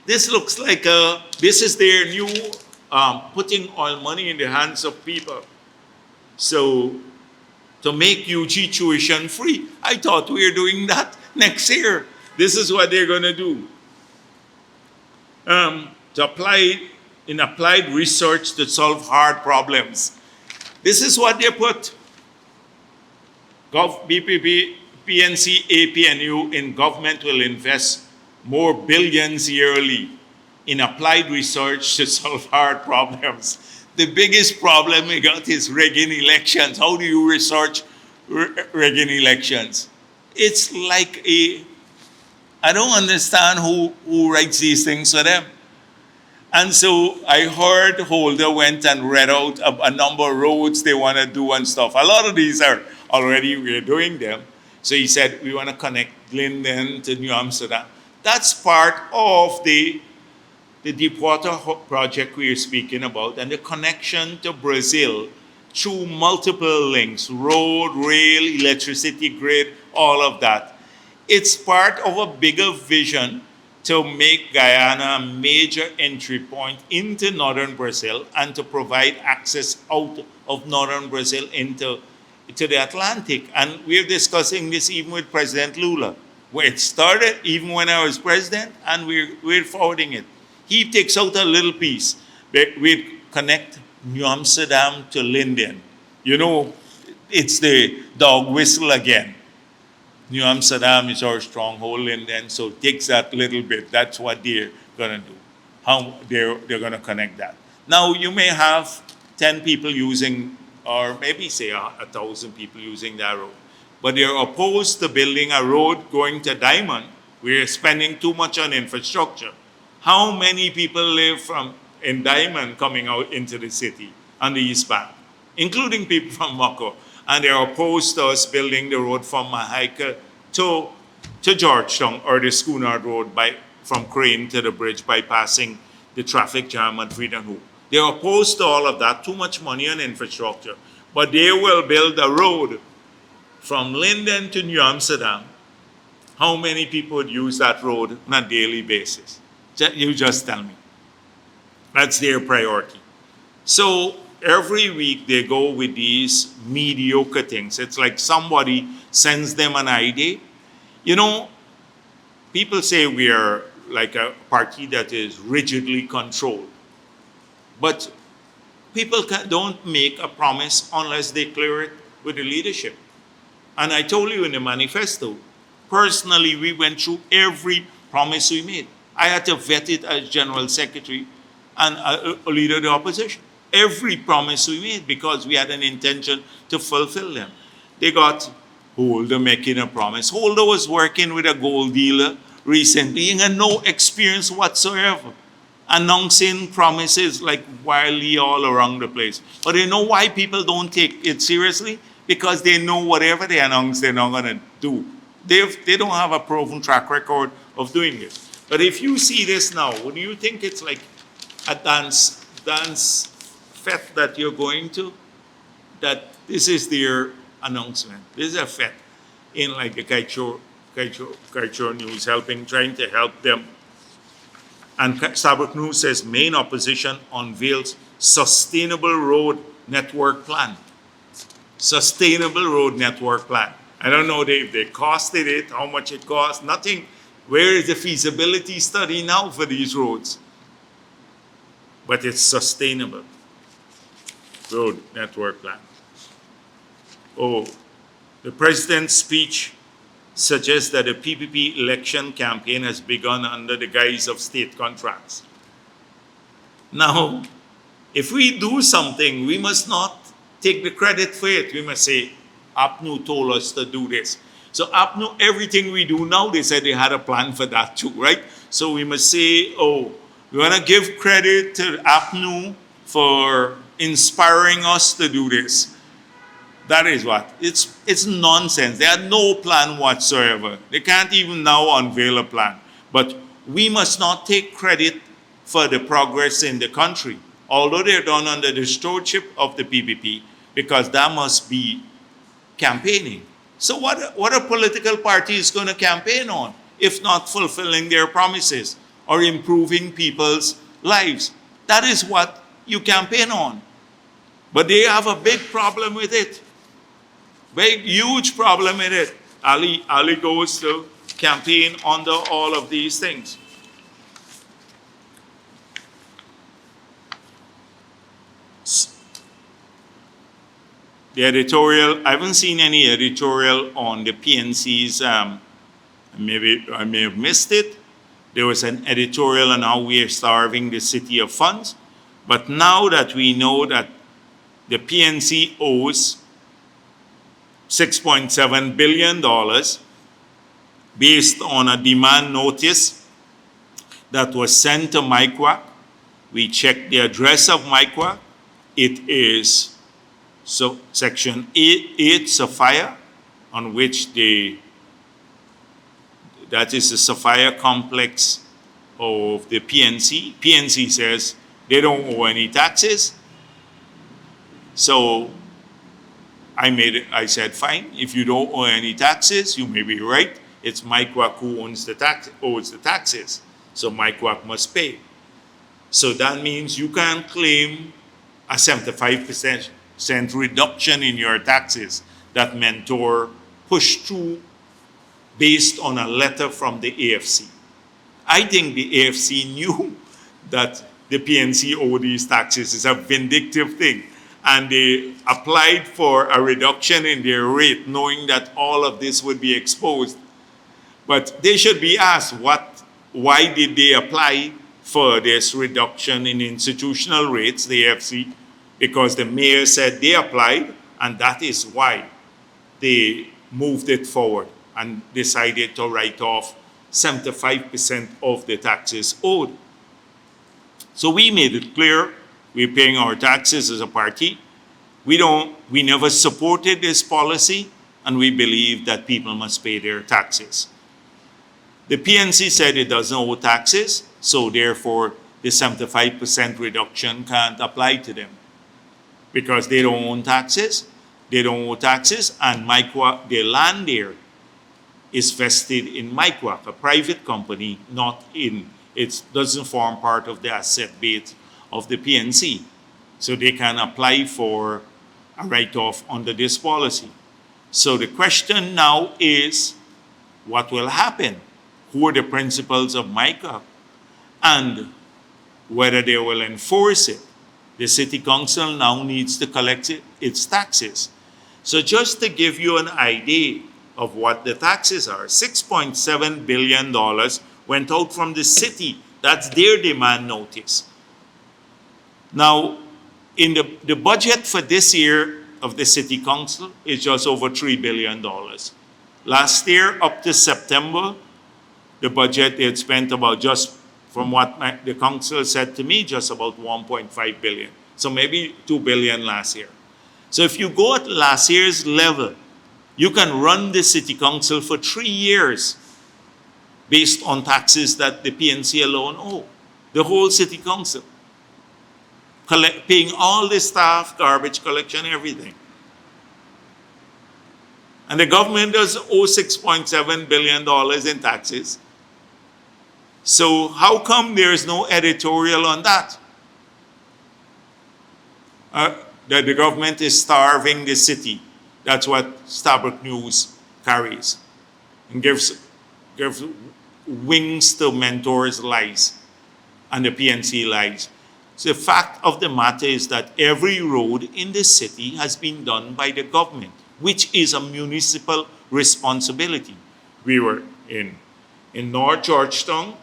This looks like this is their new putting all money in the hands of people. So to make UG tuition free. I thought we were doing that next year. This is what they're going to do. To apply in applied research to solve hard problems. This is what they put. BPP, PNC, APNU in government will invest more billions yearly in applied research to solve hard problems. The biggest problem we got is rigging elections. How do you research rigging elections? It's like I don't understand who writes these things for them. And so I heard Holder went and read out a number of roads they want to do and stuff. A lot of these are already, we're doing them. So he said, we want to connect Linden to New Amsterdam. That's part of the Deepwater project we are speaking about, and the connection to Brazil through multiple links, road, rail, electricity grid, all of that. It's part of a bigger vision to make Guyana a major entry point into northern Brazil and to provide access out of northern Brazil into the Atlantic. And we're discussing this even with President Lula, where it started even when I was president, and we're forwarding it. He takes out a little piece. We connect New Amsterdam to Linden. You know, it's the dog whistle again. New Amsterdam is our stronghold, Linden, so it takes that little bit. That's what they're going to do, how they're going to connect that. Now, you may have 10 people using, or maybe say 1,000 people using that road, but they're opposed to building a road going to Diamond, We're spending too much on infrastructure. How many people live in Diamond coming out into the city on the East Bank, including people from Mako? And they're opposed to us building the road from Mahaika to Georgetown, or the Schooner Road from Crane to the bridge, bypassing the traffic jam at Freedom Hoop. They're opposed to all of that, too much money on infrastructure. But they will build a road from Linden to New Amsterdam. How many people would use that road on a daily basis? You just tell me. That's their priority. So every week they go with these mediocre things. It's like somebody sends them an idea. You know, people say we are like a party that is rigidly controlled. But people don't make a promise unless they clear it with the leadership. And I told you in the manifesto, personally, we went through every promise we made. I had to vet it as General Secretary and a leader of the opposition. Every promise we made, because we had an intention to fulfill them. They got Holder making a promise. Holder was working with a gold dealer recently. He had no experience whatsoever, announcing promises like wildly all around the place. But you know why people don't take it seriously? Because they know whatever they announce, they're not going to do. They don't have a proven track record of doing it. But if you see this now, would you think it's like a dance fete that you're going to? That this is their announcement. This is a fete in like the Kaichor News, trying to help them. And Starbuck News says main opposition unveils sustainable road network plan. Sustainable road network plan. I don't know if they costed it, how much it cost, nothing. Where is the feasibility study now for these roads? But it's sustainable road network plan. Oh, the president's speech suggests that the PPP election campaign has begun under the guise of state contracts. Now, if we do something, we must not take the credit for it. We must say, APNU told us to do this. So APNU, everything we do now, they said they had a plan for that too, right? So we must say, oh, we want to give credit to APNU for inspiring us to do this. That is what? It's nonsense. They had no plan whatsoever. They can't even now unveil a plan. But we must not take credit for the progress in the country, although they're done under the stewardship of the PPP, because that must be campaigning. So what a political party is going to campaign on if not fulfilling their promises or improving people's lives? That is what you campaign on. But they have a big problem with it. Big, huge problem with it. Ali goes to campaign under all of these things. The editorial, I haven't seen any editorial on the PNC's, maybe I may have missed it. There was an editorial on how we are starving the city of funds. But now that we know that the PNC owes $6.7 billion based on a demand notice that was sent to MICWAC. We checked the address of MICWAC. It is Section 8 Sapphire, on which that is the Sapphire complex of the PNC. PNC says they don't owe any taxes. So I said, fine, if you don't owe any taxes, you may be right. It's MICWAC who owes the taxes. So MICWAC must pay. So that means you can't claim a 75% reduction in your taxes that Mentor pushed through based on a letter from the AFC. I think the AFC knew that the PNC owed these taxes. It's a vindictive thing. And they applied for a reduction in their rate, knowing that all of this would be exposed. But they should be asked, why did they apply for this reduction in institutional rates, the AFC? Because the mayor said they applied, and that is why they moved it forward and decided to write off 75% of the taxes owed. So we made it clear we're paying our taxes as a party. We never supported this policy, and we believe that people must pay their taxes. The PNC said it doesn't owe taxes, so therefore the 75% reduction can't apply to them because they don't own taxes, they don't owe taxes, and MICWAC, their land there is vested in MICWAC, a private company, not in, it doesn't form part of the asset base of the PNC. So they can apply for a write-off under this policy. So the question now is, what will happen? Who are the principals of MICWAC? And whether they will enforce it. The city council now needs to collect its taxes. So just to give you an idea of what the taxes are, $6.7 billion went out from the city. That's their demand notice. Now, in the budget for this year of the city council is just over $3 billion. Last year, up to September, the budget they had spent about, just from what the council said to me, just about 1.5 billion. So maybe 2 billion last year. So if you go at last year's level, you can run the city council for 3 years based on taxes that the PNC alone owe. The whole city council. Paying all the staff, garbage collection, everything. And the government does owe $6.7 billion in taxes. So how come there is no editorial on that? That the government is starving the city. That's what Starbuck News carries. And gives wings to mentors' lies and the PNC lies. So the fact of the matter is that every road in the city has been done by the government, which is a municipal responsibility. We were in North Georgetown,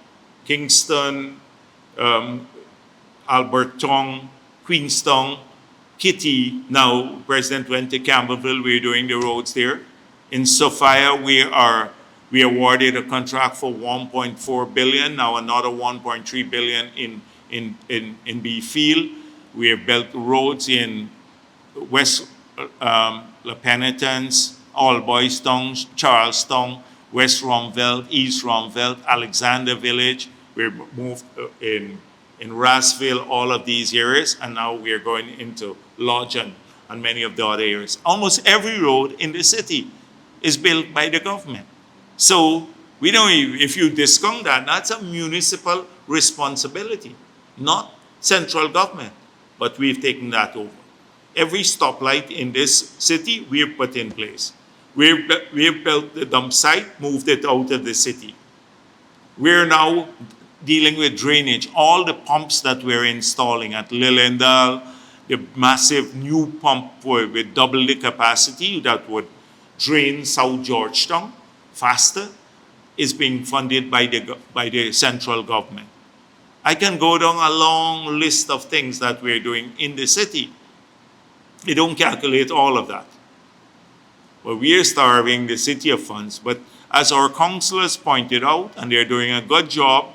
Kingston, Alberton, Queenstown, Kitty. Now, President went to Campbellville. We're doing the roads there. In Sophia, we awarded a contract for $1.4 billion. Now another $1.3 billion in Beefield. We have built roads in West La Penitence, All Boys Town, Charlestown, West Romville, East Romville, Alexander Village. We're moved in Rassville, all of these areas, and now we are going into Lodge and many of the other areas. Almost every road in the city is built by the government. So we don't even, if you discount that, that's a municipal responsibility, not central government, but we've taken that over. Every stoplight in this city we have put in place. We have built the dump site, moved it out of the city. We're now dealing with drainage. All the pumps that we're installing at Lilendal, the massive new pump with double the capacity that would drain South Georgetown faster, is being funded by the central government. I can go down a long list of things that we're doing in the city. They don't calculate all of that. But we are starving the city of funds. But as our councillors pointed out, and they're doing a good job,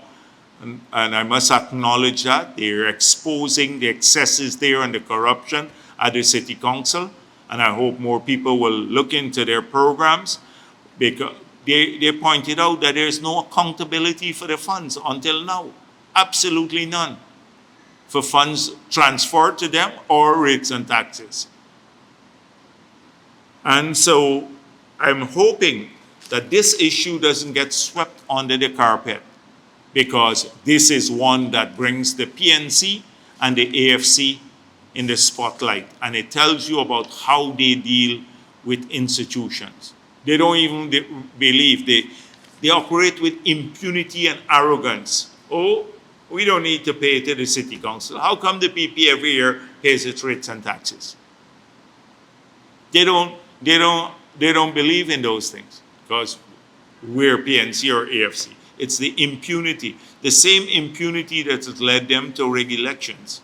and I must acknowledge that, they're exposing the excesses there and the corruption at the city council. And I hope more people will look into their programs, because they pointed out that there's no accountability for the funds until now. Absolutely none. For funds transferred to them or rates and taxes. And so I'm hoping that this issue doesn't get swept under the carpet, because this is one that brings the PNC and the AFC in the spotlight, and it tells you about how they deal with institutions. They don't even believe, they operate with impunity and arrogance. Oh, we don't need to pay to the city council. How come the PP every year pays its rates and taxes? They don't believe in those things, because we're PNC or AFC. It's the impunity, the same impunity that has led them to rig elections,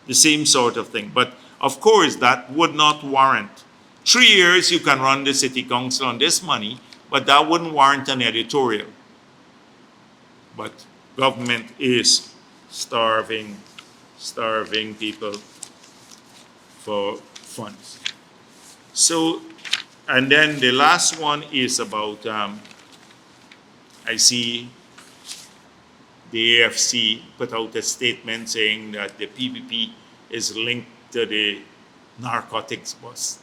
the same sort of thing. But of course, that would not warrant. 3 years you can run the city council on this money, but that wouldn't warrant an editorial. But government is starving people for funds. So, and then the last one is about, I see the AFC put out a statement saying that the PPP is linked to the narcotics bust.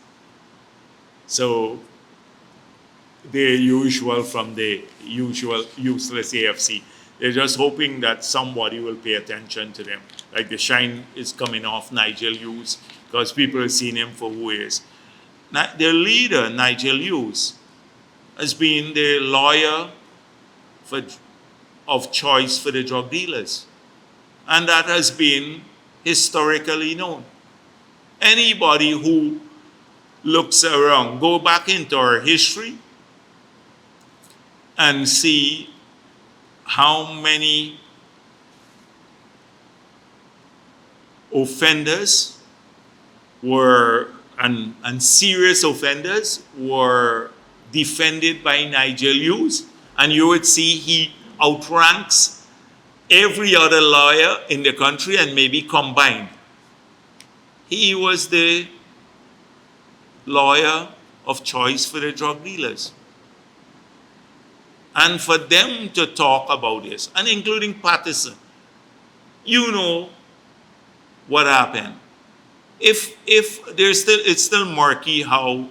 So the usual from the usual useless AFC. They're just hoping that somebody will pay attention to them. Like the shine is coming off Nigel Hughes because people have seen him for who he is. Their leader, Nigel Hughes, has been the lawyer of choice for the drug dealers. And that has been historically known. Anybody who looks around, go back into our history and see how many offenders were, and serious offenders were defended by Nigel Hughes, and you would see he outranks every other lawyer in the country and maybe combined. He was the lawyer of choice for the drug dealers. And for them to talk about this, and including Patterson, you know what happened. If it's still murky how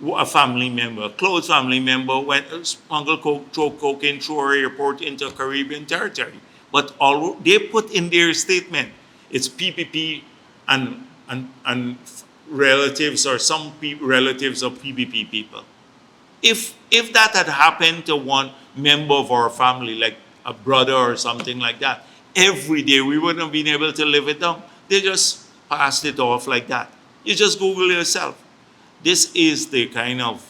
a family member, a close family member, went smuggled cocaine through our airport into Caribbean territory. But all they put in their statement, it's PPP and relatives or some relatives of PPP people. If that had happened to one member of our family, like a brother or something like that, every day we wouldn't have been able to live it down. They just passed it off like that. You just Google yourself. This is the kind of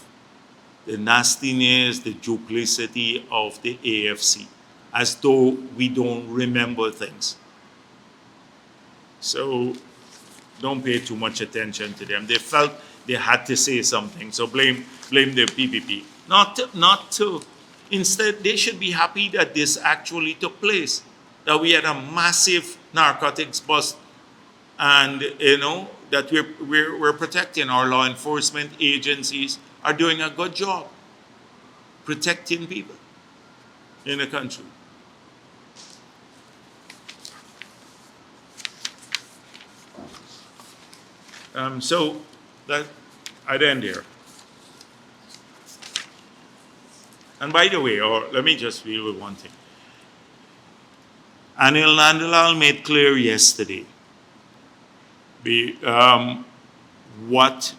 the nastiness, the duplicity of the AFC, as though we don't remember things. So don't pay too much attention to them. They felt they had to say something, so blame the PPP. Not to. Instead, they should be happy that this actually took place, that we had a massive narcotics bust, and that we're protecting. Our law enforcement agencies are doing a good job protecting people in the country. So that I'd end here. And by the way, or let me just deal with one thing. Anil Nandalal made clear yesterday what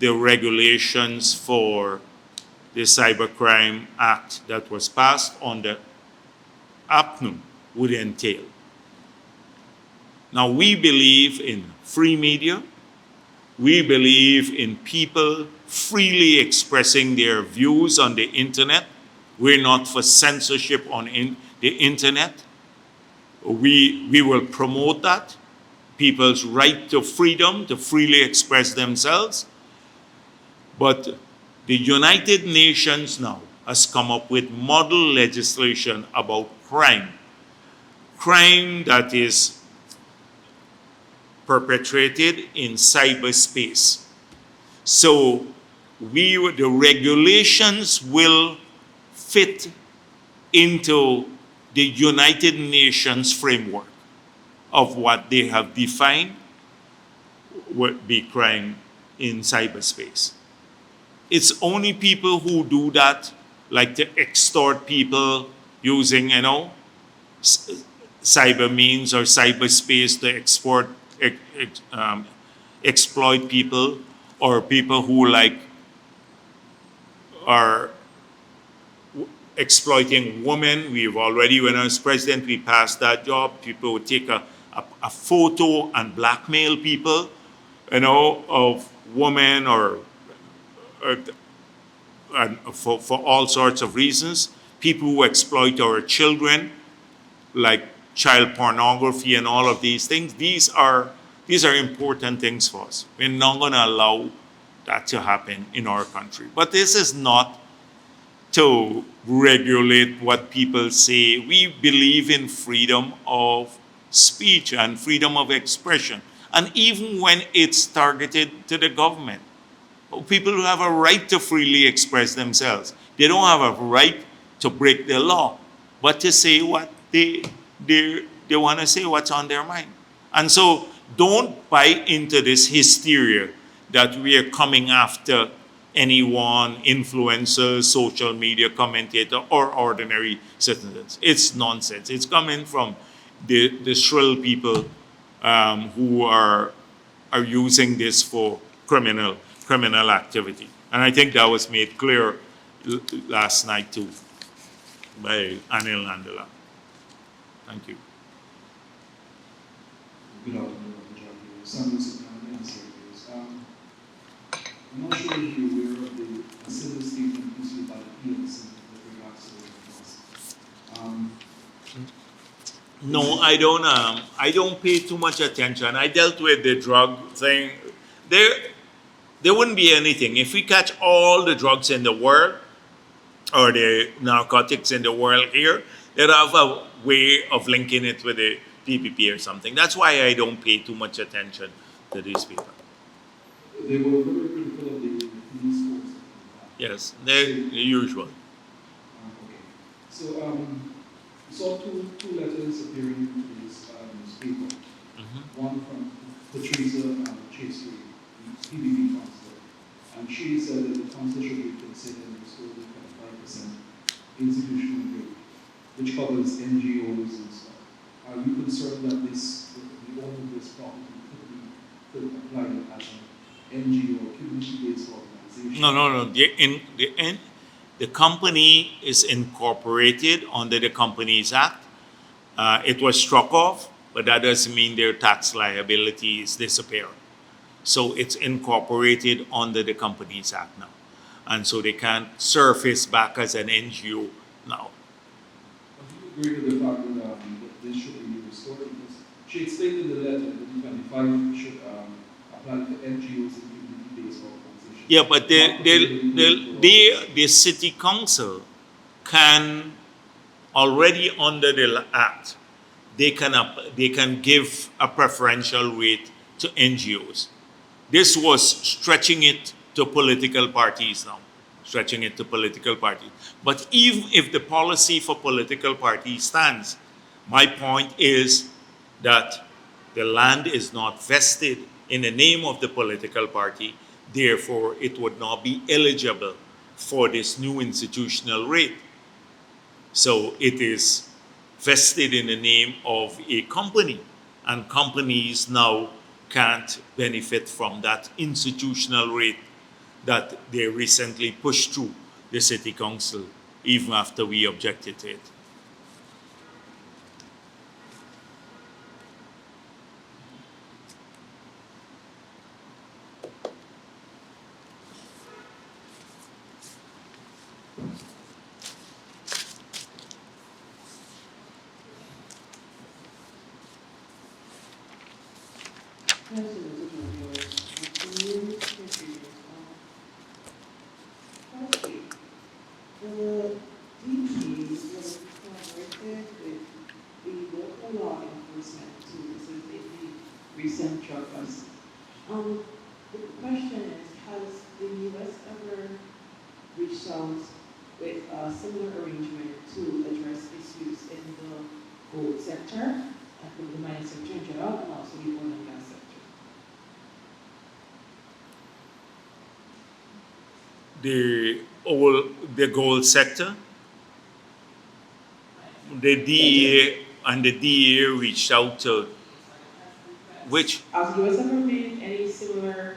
the regulations for the Cybercrime Act that was passed on the APNU would entail. Now, we believe in free media. We believe in people freely expressing their views on the internet. We're not for censorship on the internet. We will promote that. People's right to freedom to freely express themselves. But the United Nations now has come up with model legislation about crime. Crime that is perpetrated in cyberspace. So the regulations will fit into the United Nations framework of what they have defined would be crime in cyberspace. It's only people who do that, like to extort people using, cyber means or cyberspace to exploit people, or people who are exploiting women. We've already, when I was president, we passed that job. People would take a photo and blackmail people, of women or for all sorts of reasons. People who exploit our children, like child pornography and all of these things. These are important things for us. We're not going to allow that to happen in our country. But this is not to regulate what people say. We believe in freedom of speech and freedom of expression. And even when it's targeted to the government, people who have a right to freely express themselves. They don't have a right to break the law, but to say what they want to say, what's on their mind. And so don't buy into this hysteria that we are coming after anyone, influencer, social media commentator, or ordinary citizens. It's nonsense. It's coming from the shrill people who are using this for criminal activity. And I think that was made clear last night too by Anil Nandala. Thank you. Good afternoon, Bharrat Jagdeo. Some Sectoral service. I'm not sure if you're aware of the civil statement issued by the PLC with regards to the laws. No, I don't. I don't pay too much attention. I dealt with the drug thing. There wouldn't be anything if we catch all the drugs in the world or the narcotics in the world here. They'd have a way of linking it with the PPP or something. That's why I don't pay too much attention to these people. They were very critical of the police force. Yes, they're the usual. Okay. So, we saw two letters appearing in today's newspaper. One from Patricia Chase, the PBB councillor. And she said that the council should be considering restoring 25% institutional rate, which covers NGOs and stuff. Are you concerned that the owner of this property could apply it as an NGO, community-based organization? No. The company is incorporated under the Companies Act. It was struck off, but that doesn't mean their tax liabilities disappear. So it's incorporated under the Companies Act now. And so they can't surface back as an NGO now. Do you agree with the fact that this should be restored? Because she explained in the letter that the 25 should apply to NGOs and community-based organizations. Yeah, but the city council can already under the act, they can give a preferential rate to NGOs. This was stretching it to political parties now, stretching it to political parties. But even if the policy for political parties stands, my point is that the land is not vested in the name of the political party, therefore it would not be eligible for this new institutional rate. So it is vested in the name of a company, and companies now can't benefit from that institutional rate that they recently pushed through the city council, even after we objected to it. The DPs were collaborated with the local law enforcement to facilitate the recent drug busts. The question is, has the U.S. ever reached out with a similar arrangement to address issues in the gold sector, the mining sector in general, and also the oil and gas sector? The gold sector, the DEA and the DEA reached out to which? Has the U.S. ever made any similar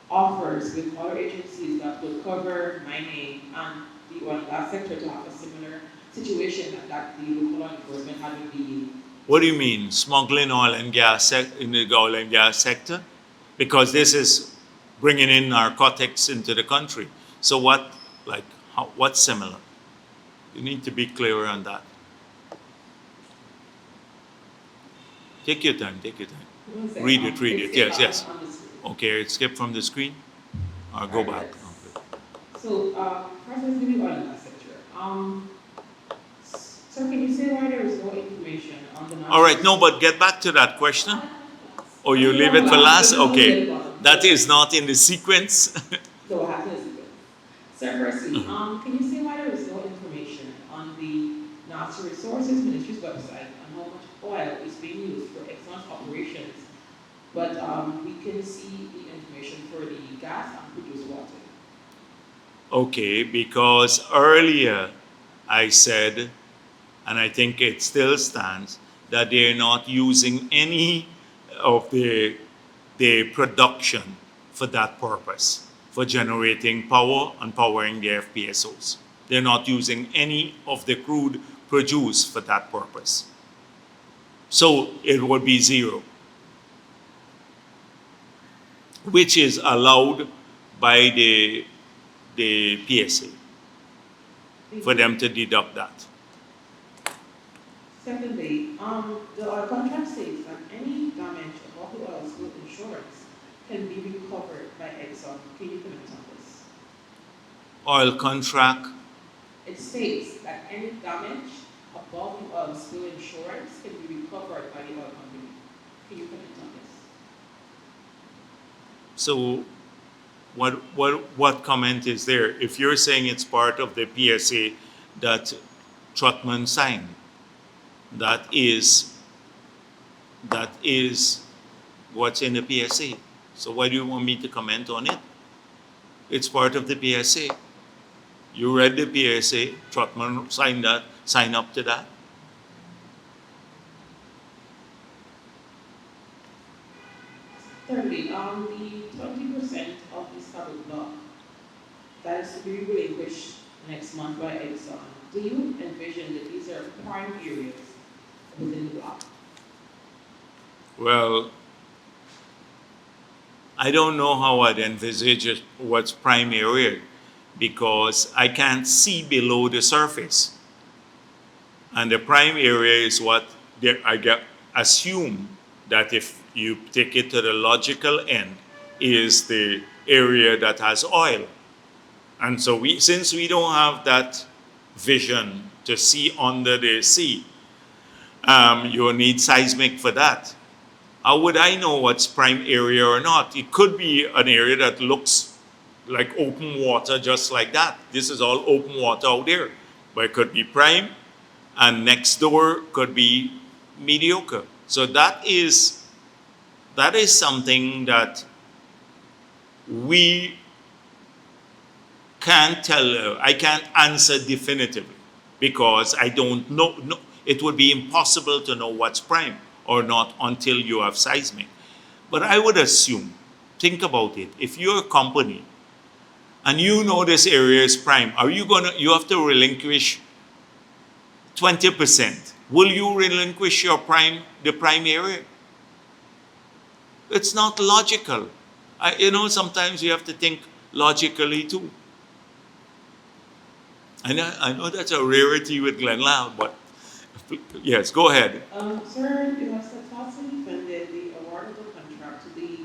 offers with other agencies that would cover mining and the oil and gas sector to have a similar situation that the local law enforcement had with the... What do you mean, smuggling oil and gas in the oil and gas sector? Because this is bringing in narcotics into the country. So what's similar? You need to be clearer on that. Take your time. Read it. Yes. Okay, it skipped from the screen. Or go back. Okay. So, first let's do the oil and gas sector. Sir, can you say why there is no information on the All right, natural no, but get back to that question. Or you Let's do leave one it for last? last. Let's do Okay. the bottom. That is not in the sequence. No, I have to listen to it. Sir, firstly, Mhm. can you say why there is no information on the Natural Resources Ministry's website on how much oil is being used for Exxon's operations, but we can see the information for the gas and produced water? Okay, because earlier I said, and I think it still stands, that they're not using any of the production for that purpose, for generating power and powering the FPSOs. They're not using any of the crude produced for that purpose. So it would be zero, which is allowed by the PSA for them to deduct that. Secondly, the oil contract states that any damage above the oil spill insurance can be recovered by Exxon. Can you comment on this? Oil contract, It states that any damage above the oil spill insurance can be recovered by the oil company. Can you comment on this? so what comment is there? If you're saying it's part of the PSA that Trotman signed, that is what's in the PSA. So why do you want me to comment on it? It's part of the PSA. You read the PSA, Trotman signed that, sign up to that. Thirdly, the 20% of the stubble block that is to be relinquished next month by Exxon, do you envision that these are prime areas within the block? Well, I don't know how I'd envisage what's prime area because I can't see below the surface. And the prime area is what assume that if you take it to the logical end is the area that has oil. And so since we don't have that vision to see under the sea, you need seismic for that. How would I know what's prime area or not? It could be an area that looks like open water just like that. This is all open water out there. But it could be prime and next door could be mediocre. So that is something that we can't tell. I can't answer definitively because I don't know. No, it would be impossible to know what's prime or not until you have seismic. But I would assume, think about it, if you're a company and you know this area is prime, you have to relinquish 20%. Will you relinquish the prime area? It's not logical. Sometimes you have to think logically too. I know that's a rarity with Glenn Lau, but yes, go ahead. Sir, you have successfully funded the award of the contract to the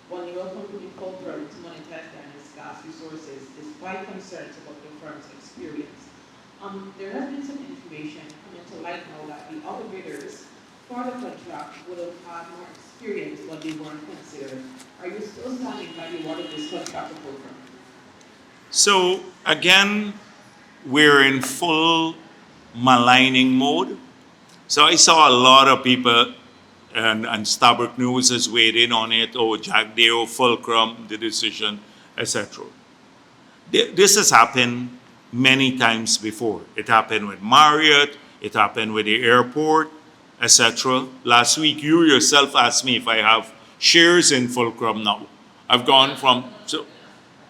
one-year company Fulcrum to monetize Ghana's gas resources despite concerns about the firm's experience. There has been some information coming to light now that the other bidders for the contract would have had more experience, but they weren't considered. Are you still standing by the award of this contract to Fulcrum? So again, we're in full maligning mode. So I saw a lot of people, and Starbuck News has weighed in on it, Jagdeo, Fulcrum, the decision, etc. This has happened many times before. It happened with Marriott, it happened with the airport, etc. Last week, you yourself asked me if I have shares in Fulcrum now. I've gone from...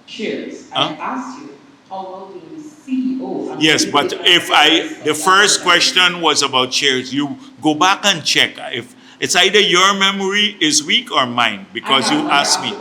Shares. Huh? I asked you, how well do the CEO... Yes, but the first question was about shares. You go back and check. If it's either your memory is weak or mine, because you asked me.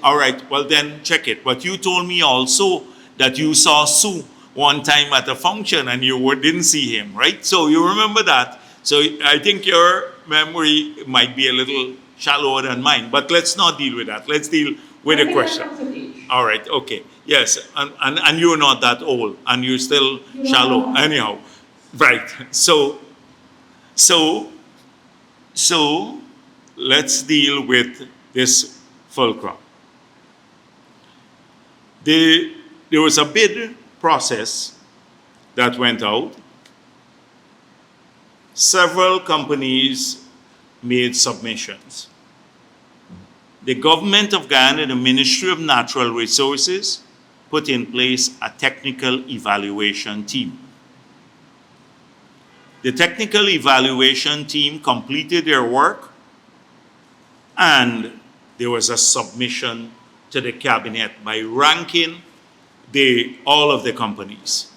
All right, well then check it. But you told me also that you saw Sue one time at a function and you didn't see him, right? So you remember that. So I think your memory might be a little shallower than mine. But let's not deal with that. Let's deal with the question. All right, okay. Yes, and you're not that old, and you're still shallow. Anyhow, right. So, so let's deal with this fulcrum. There was a bid process that went out. Several companies made submissions. The government of Ghana, the Ministry of Natural Resources, put in place a technical evaluation team. The technical evaluation team completed their work, and there was a submission to the cabinet by ranking all of the companies.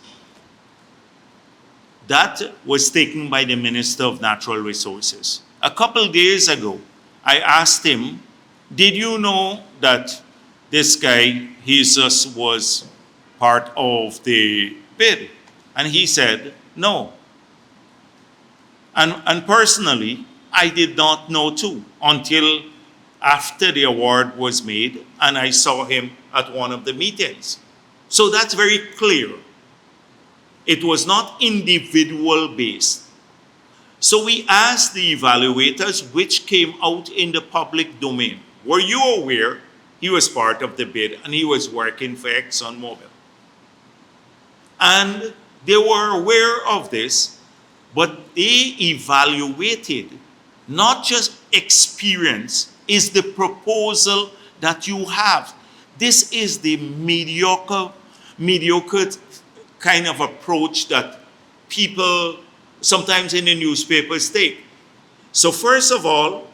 That was taken by the Minister of Natural Resources. A couple days ago, I asked him, did you know that this guy, Jesus, was part of the bid? And he said, no. And personally, I did not know too until after the award was made and I saw him at one of the meetings. So that's very clear. It was not individual based. So we asked the evaluators which came out in the public domain. Were you aware he was part of the bid and he was working for ExxonMobil? And they were aware of this, but they evaluated not just experience, is the proposal that you have. This is the mediocre kind of approach that people sometimes in the newspapers take. So first of all,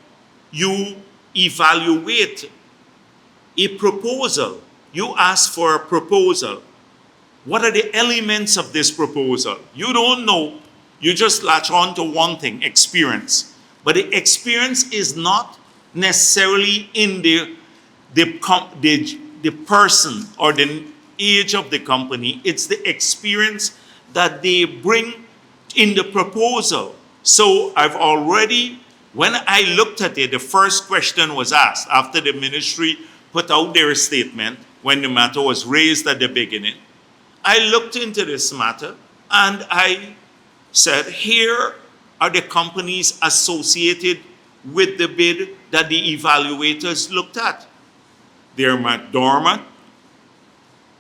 you evaluate a proposal. You ask for a proposal. What are the elements of this proposal? You don't know. You just latch on to one thing, experience. But the experience is not necessarily in the person or the age of the company. It's the experience that they bring in the proposal. So I've already, when I looked at it, the first question was asked after the ministry put out their statement when the matter was raised at the beginning. I looked into this matter and I said, here are the companies associated with the bid that the evaluators looked at. They're McDormand,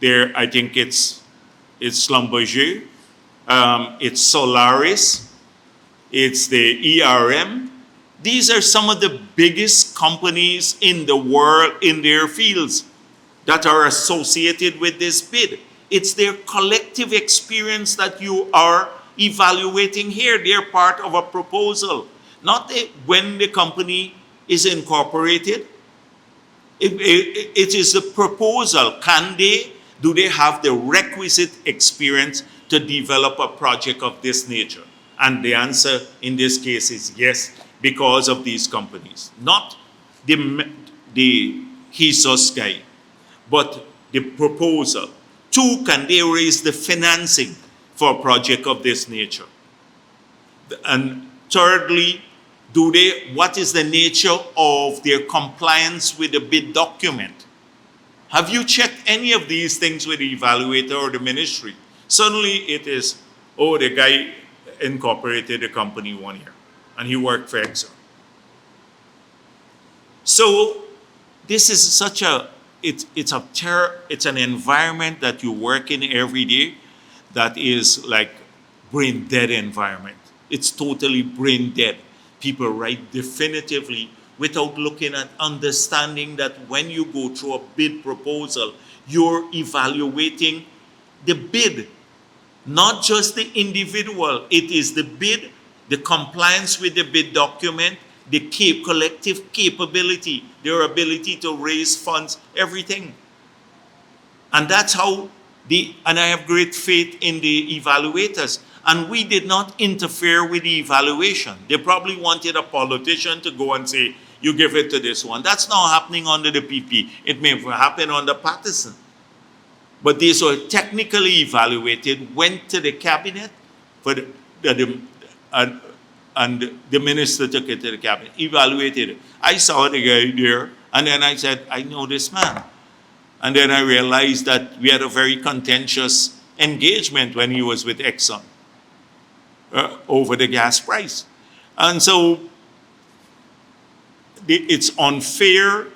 I think it's Schlumberger, it's Solaris, it's the ERM. These are some of the biggest companies in the world in their fields that are associated with this bid. It's their collective experience that you are evaluating here. They're part of a proposal. Not when the company is incorporated. It is a proposal. Do they have the requisite experience to develop a project of this nature? And the answer in this case is yes, because of these companies. Not the Jesus guy, but the proposal. Two, can they raise the financing for a project of this nature? And thirdly, what is the nature of their compliance with the bid document? Have you checked any of these things with the evaluator or the ministry? Suddenly it is, the guy incorporated a company 1 year and he worked for Exxon. So this is it's an environment that you work in every day that is like brain dead environment. It's totally brain dead. People write definitively without looking at understanding that when you go through a bid proposal, you're evaluating the bid, not just the individual. It is the bid, the compliance with the bid document, the collective capability, their ability to raise funds, everything. And that's how and I have great faith in the evaluators. And we did not interfere with the evaluation. They probably wanted a politician to go and say, you give it to this one. That's not happening under the PP. It may happen under Patterson. But these were technically evaluated, went to the cabinet, and the minister took it to the cabinet, evaluated it. I saw the guy there, and then I said, I know this man. And then I realized that we had a very contentious engagement when he was with Exxon over the gas price. And so it's unfair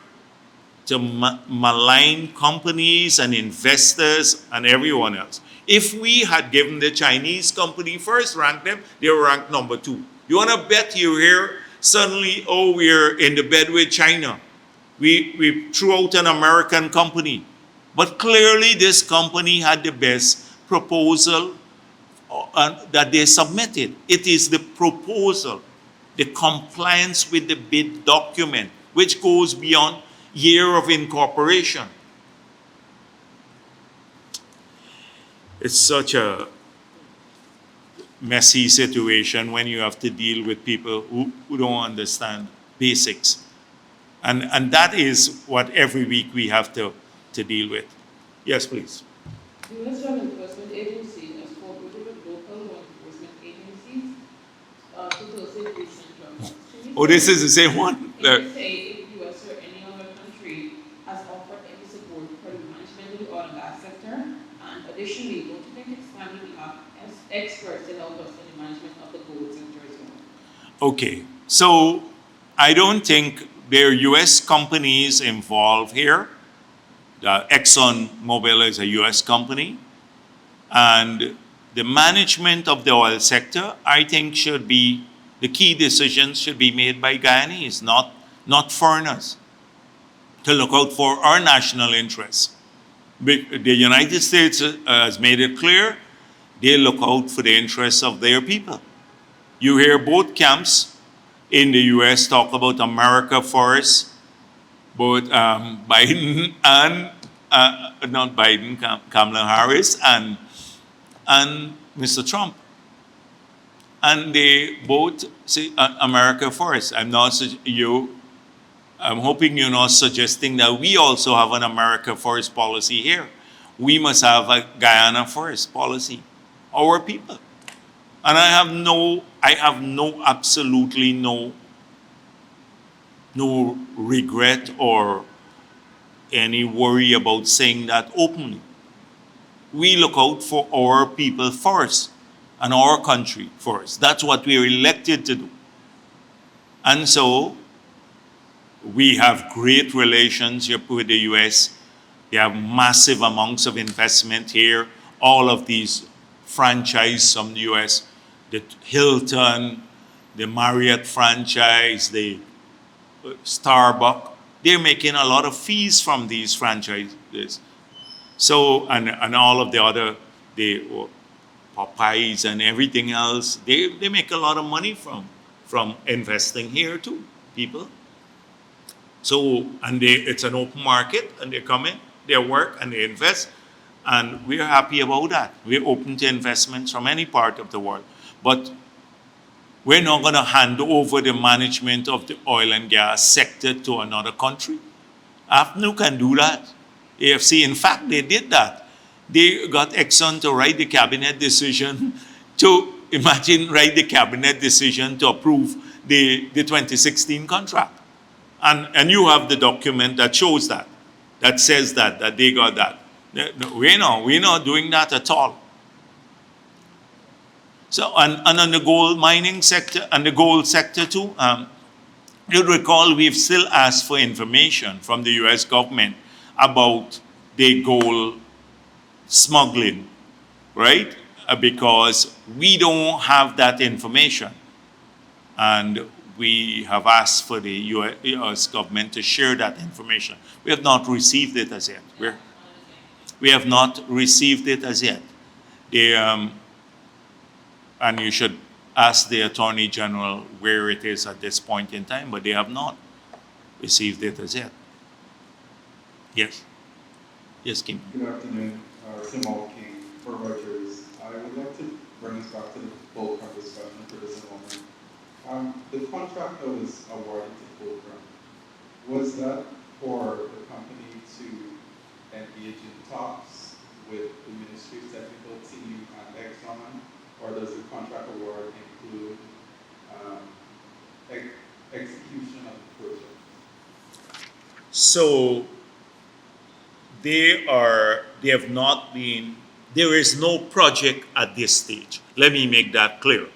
to malign companies and investors and everyone else. If we had given the Chinese company first, ranked them, they were ranked number 2. You want to bet you here suddenly, oh, we're in the bed with China. We threw out an American company. But clearly this company had the best proposal that they submitted. It is the proposal, the compliance with the bid document, which goes beyond year of incorporation. It's such a messy situation when you have to deal with people who don't understand basics. And that is what every week we have to deal with. Yes, please. The U.S. Drug Enforcement Agency has cooperated with local law enforcement agencies to facilitate recent drug laws. Oh, this is the same one? Can you say if the U.S. or any other country has offered any support for the management of the oil and gas sector? And additionally, don't you think it's time we have experts to help us in the management of the gold sector as well? Okay, so I don't think there are U.S. companies involved here. Exxon Mobil is a U.S. company. And the management of the oil sector, I think, should be, the key decisions should be made by Guyanese, not foreigners, to look out for our national interests. The United States has made it clear they look out for the interests of their people. You hear both camps in the US talk about America first, both Biden and, not Biden, Kamala Harris and Mr. Trump. And they both say America first. I'm hoping you're not suggesting that we also have an America first policy here. We must have a Guyana first policy, our people. And absolutely no regret or any worry about saying that openly. We look out for our people first and our country first. That's what we are elected to do. And so we have great relationship with the US. They have massive amounts of investment here. All of these franchise from the US, the Hilton, the Marriott franchise, the Starbucks, they're making a lot of fees from these franchises. So, and all of the other, the Popeyes and everything else, they make a lot of money from investing here too, people. So, and it's an open market, and they come in, they work, and they invest, and we're happy about that. We're open to investments from any part of the world. But we're not going to hand over the management of the oil and gas sector to another country. AFNU can do that. AFC, in fact, they did that. They got Exxon to write the cabinet decision to approve the 2016 contract. And you have the document that shows that says that they got that. We're not doing that at all. So, and on the gold mining sector and the gold sector too, you'll recall we've still asked for information from the US government about the gold smuggling, right? Because we don't have that information. And we have asked for the US government to share that information. We have not received it as yet. We have not received it as yet. And you should ask the Attorney General where it is at this point in time, but they have not received it as yet. Yes. Yes, Kim. Good afternoon. Tim King for Rogers. I would like to bring us back to the Fulcrum discussion for this moment. The contract that was awarded to Fulcrum, was that for the company to engage in talks with the ministry's technical team and Exxon, or does the contract award include execution of the project? So they have not been, there is no project at this stage. Let me make that clear.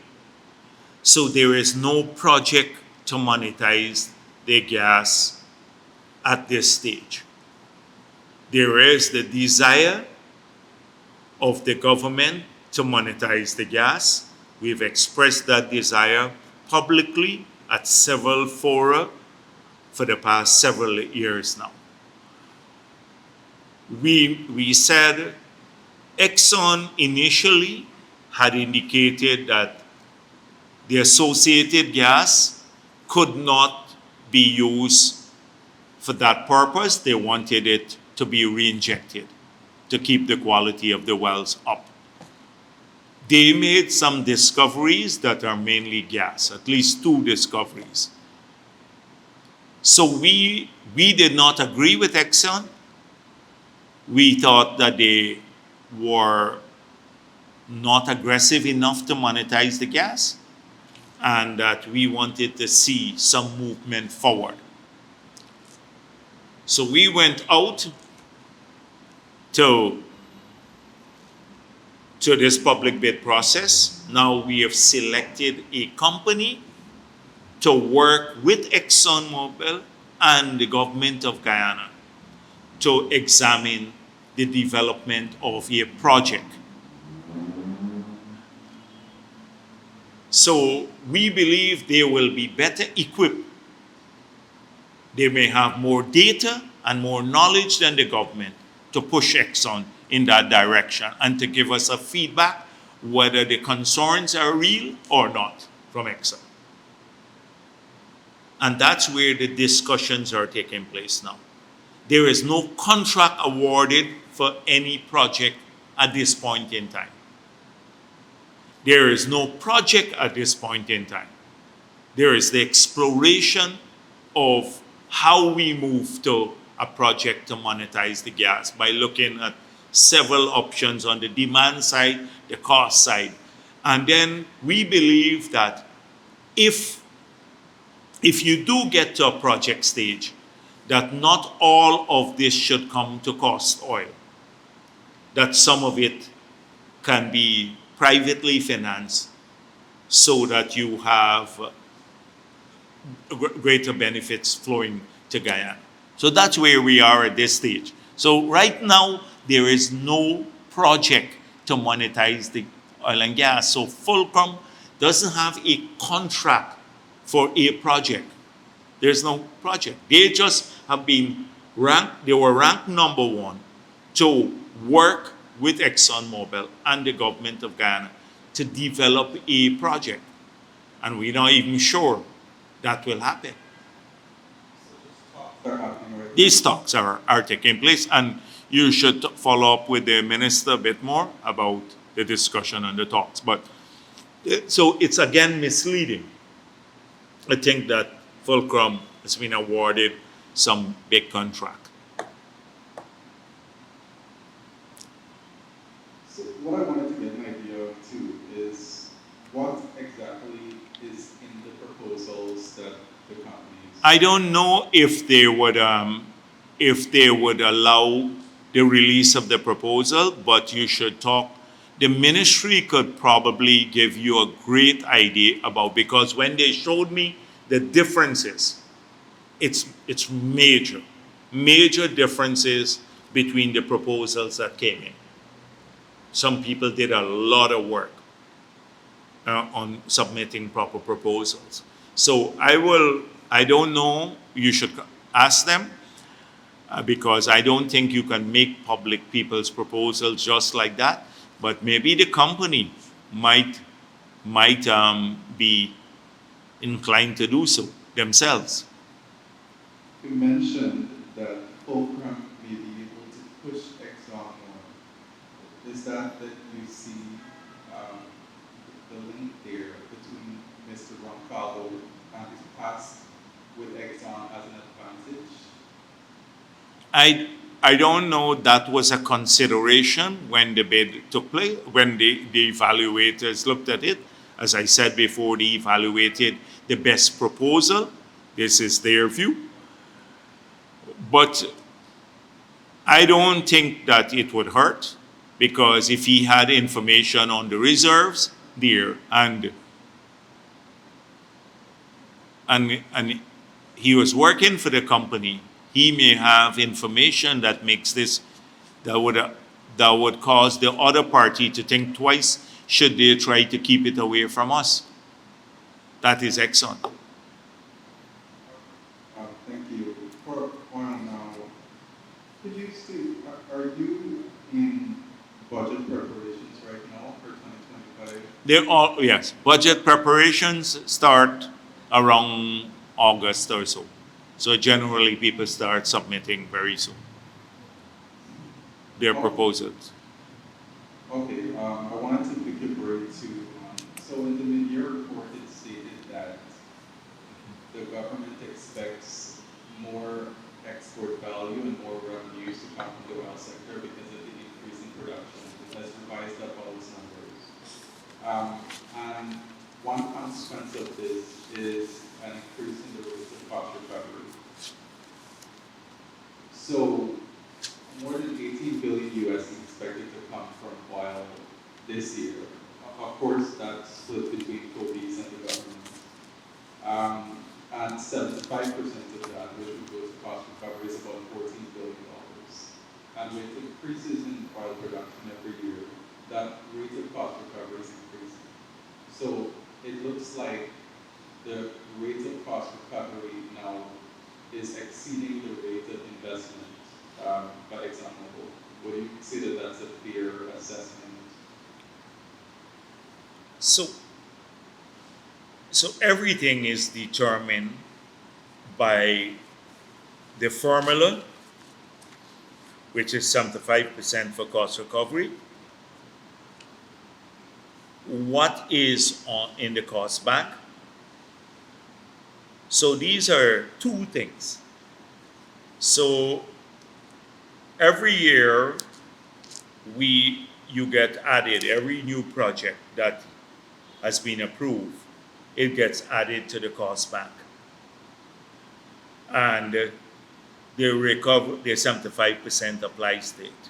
So there is no project to monetize the gas at this stage. There is the desire of the government to monetize the gas. We've expressed that desire publicly at several fora for the past several years now. We said Exxon initially had indicated that the associated gas could not be used for that purpose. They wanted it to be reinjected to keep the quality of the wells up. They made some discoveries that are mainly gas, at least 2 discoveries. So we did not agree with Exxon. We thought that they were not aggressive enough to monetize the gas, and that we wanted to see some movement forward. So we went out to this public bid process. Now we have selected a company to work with ExxonMobil and the government of Guyana to examine the development of a project. So we believe they will be better equipped. They may have more data and more knowledge than the government to push Exxon in that direction and to give us a feedback whether the concerns are real or not from Exxon. And that's where the discussions are taking place now. There is no contract awarded for any project at this point in time. There is no project at this point in time. There is the exploration of how we move to a project to monetize the gas by looking at several options on the demand side, the cost side. And then we believe that if you do get to a project stage, that not all of this should come to cost oil, that some of it can be privately financed so that you have greater benefits flowing to Guyana. So that's where we are at this stage. So right now, there is no project to monetize the oil and gas. So Fulcrum doesn't have a contract for a project. There's no project. They just have been ranked, they were ranked number 1 to work with ExxonMobil and the government of Guyana to develop a project. And we're not even sure that will happen. They're happening right now. These talks are taking place, and you should follow up with the minister a bit more about the discussion and the talks. But so it's again misleading. I think that Fulcrum has been awarded some big contract. So what I wanted to get an idea of too is what exactly is in the proposals that the companies. I don't know if they would allow the release of the proposal, but you should talk. The ministry could probably give you a great idea about, because when they showed me the differences, it's major differences between the proposals that came in. Some people did a lot of work on submitting proper proposals. So I don't know, you should ask them, because I don't think you can make public people's proposals just like that, but maybe the company might be inclined to do so themselves. You mentioned that Fulcrum may be able to push Exxon more. Is that you see the link there between Mr. Roncallo and his past with Exxon as an advantage? I don't know that was a consideration when the bid took place, when the evaluators looked at it. As I said before, they evaluated the best proposal. This is their view. But I don't think that it would hurt, because if he had information on the reserves there, and he was working for the company, he may have information that makes this, that would cause the other party to think twice should they try to keep it away from us. That is Exxon. Thank you. For one now, could you see, are you in budget preparations right now for 2025? They're all, yes, budget preparations start around August or so. So generally people start submitting very soon their proposals. Okay, I wanted to pick your brain too. So in the mid-year report, it stated that the government expects more export value and more revenues to come from the oil sector because of the increase in production. It has revised up all its numbers. And one consequence of this is an increase in the rates of cost recovery. So more than 18 billion US is expected to come from oil this year. Of course, that's split between Kobe's and the government. And 75% of that, which would go to cost recovery, is about $14 billion. And with increases in oil production every year, that rate of cost recovery is increasing. So it looks like the rate of cost recovery now is exceeding the rate of investment by ExxonMobil. Would you consider that's a fair assessment? So everything is determined by the formula, which is 75% for cost recovery. What is in the cost bank? So these are two things. So every year you get added, every new project that has been approved, it gets added to the cost bank. And the 75% applies to it.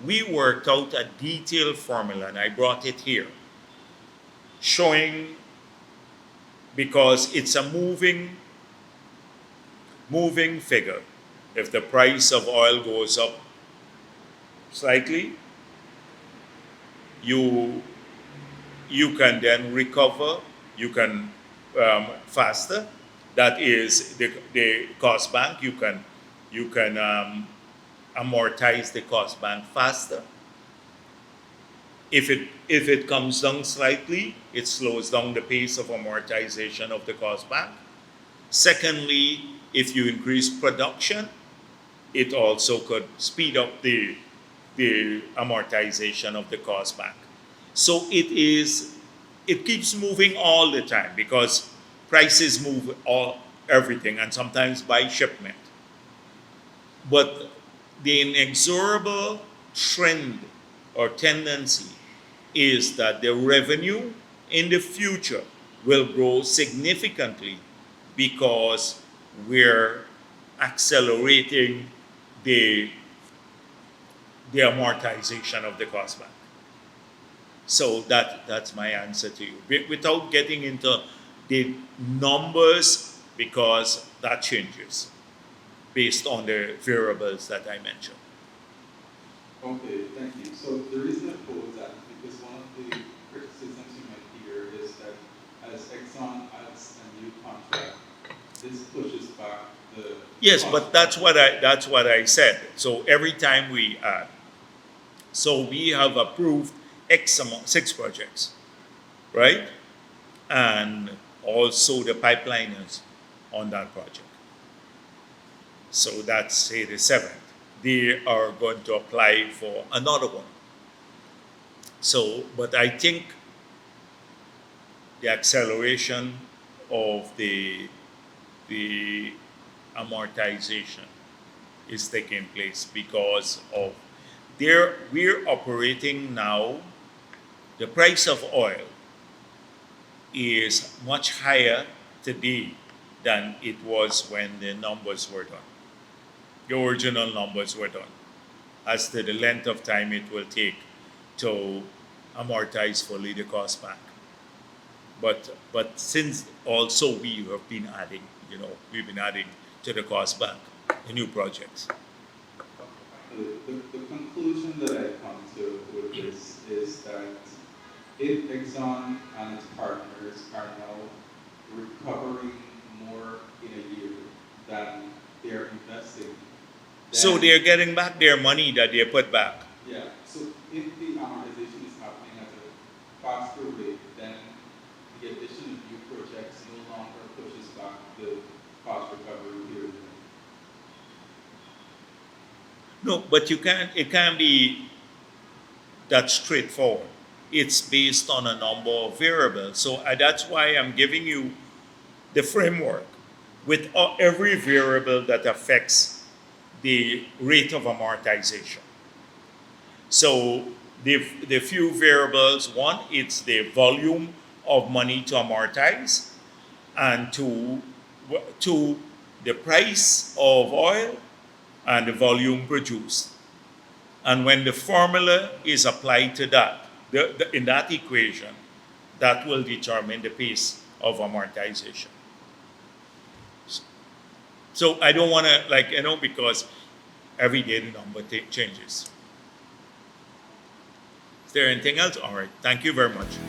We worked out a detailed formula, and I brought it here, showing, because it's a moving figure. If the price of oil goes up slightly, you can then recover, you can faster. That is the cost bank. You can amortize the cost bank faster. If it comes down slightly, it slows down the pace of amortization of the cost bank. Secondly, if you increase production, it also could speed up the amortization of the cost bank. So it keeps moving all the time, because prices move everything, and sometimes by shipment. But the inexorable trend or tendency is that the revenue in the future will grow significantly, because we're accelerating the amortization of the cost bank. So that's my answer to you. Without getting into the numbers, because that changes based on the variables that I mentioned. Okay, thank you. So the reason I pose that is because one of the criticisms you might hear is that as Exxon adds a new contract, this pushes back the Yes, cost. but that's what I said. So every time we add, so we have approved X amount, 6 projects, right? And also the pipeliners on that project. So that's, say, the 7th. They are going to apply for another one. So, but I think the acceleration of the amortization is taking place because of we're operating now, the price of oil is much higher today than it was when the numbers were done. The original numbers were done. as to the length of time it will take to amortize fully the cost back. But since also we have been adding, we've been adding to the cost back the new projects. The conclusion that I come to with this is that if Exxon and its partners are now recovering more in a year than they're investing, So then- they're getting back their money that they put back. Yeah, so if the amortization is happening at a faster rate, then the addition of new projects no longer pushes back the cost recovery period. No, but it can't be that straightforward. It's based on a number of variables. So that's why I'm giving you the framework with every variable that affects the rate of amortization. So the few variables, one, it's the volume of money to amortize, and two, the price of oil and the volume produced. And when the formula is applied to that, in that equation, that will determine the pace of amortization. So I don't want to, because every day the number changes. Is there anything else? All right. Thank you very much.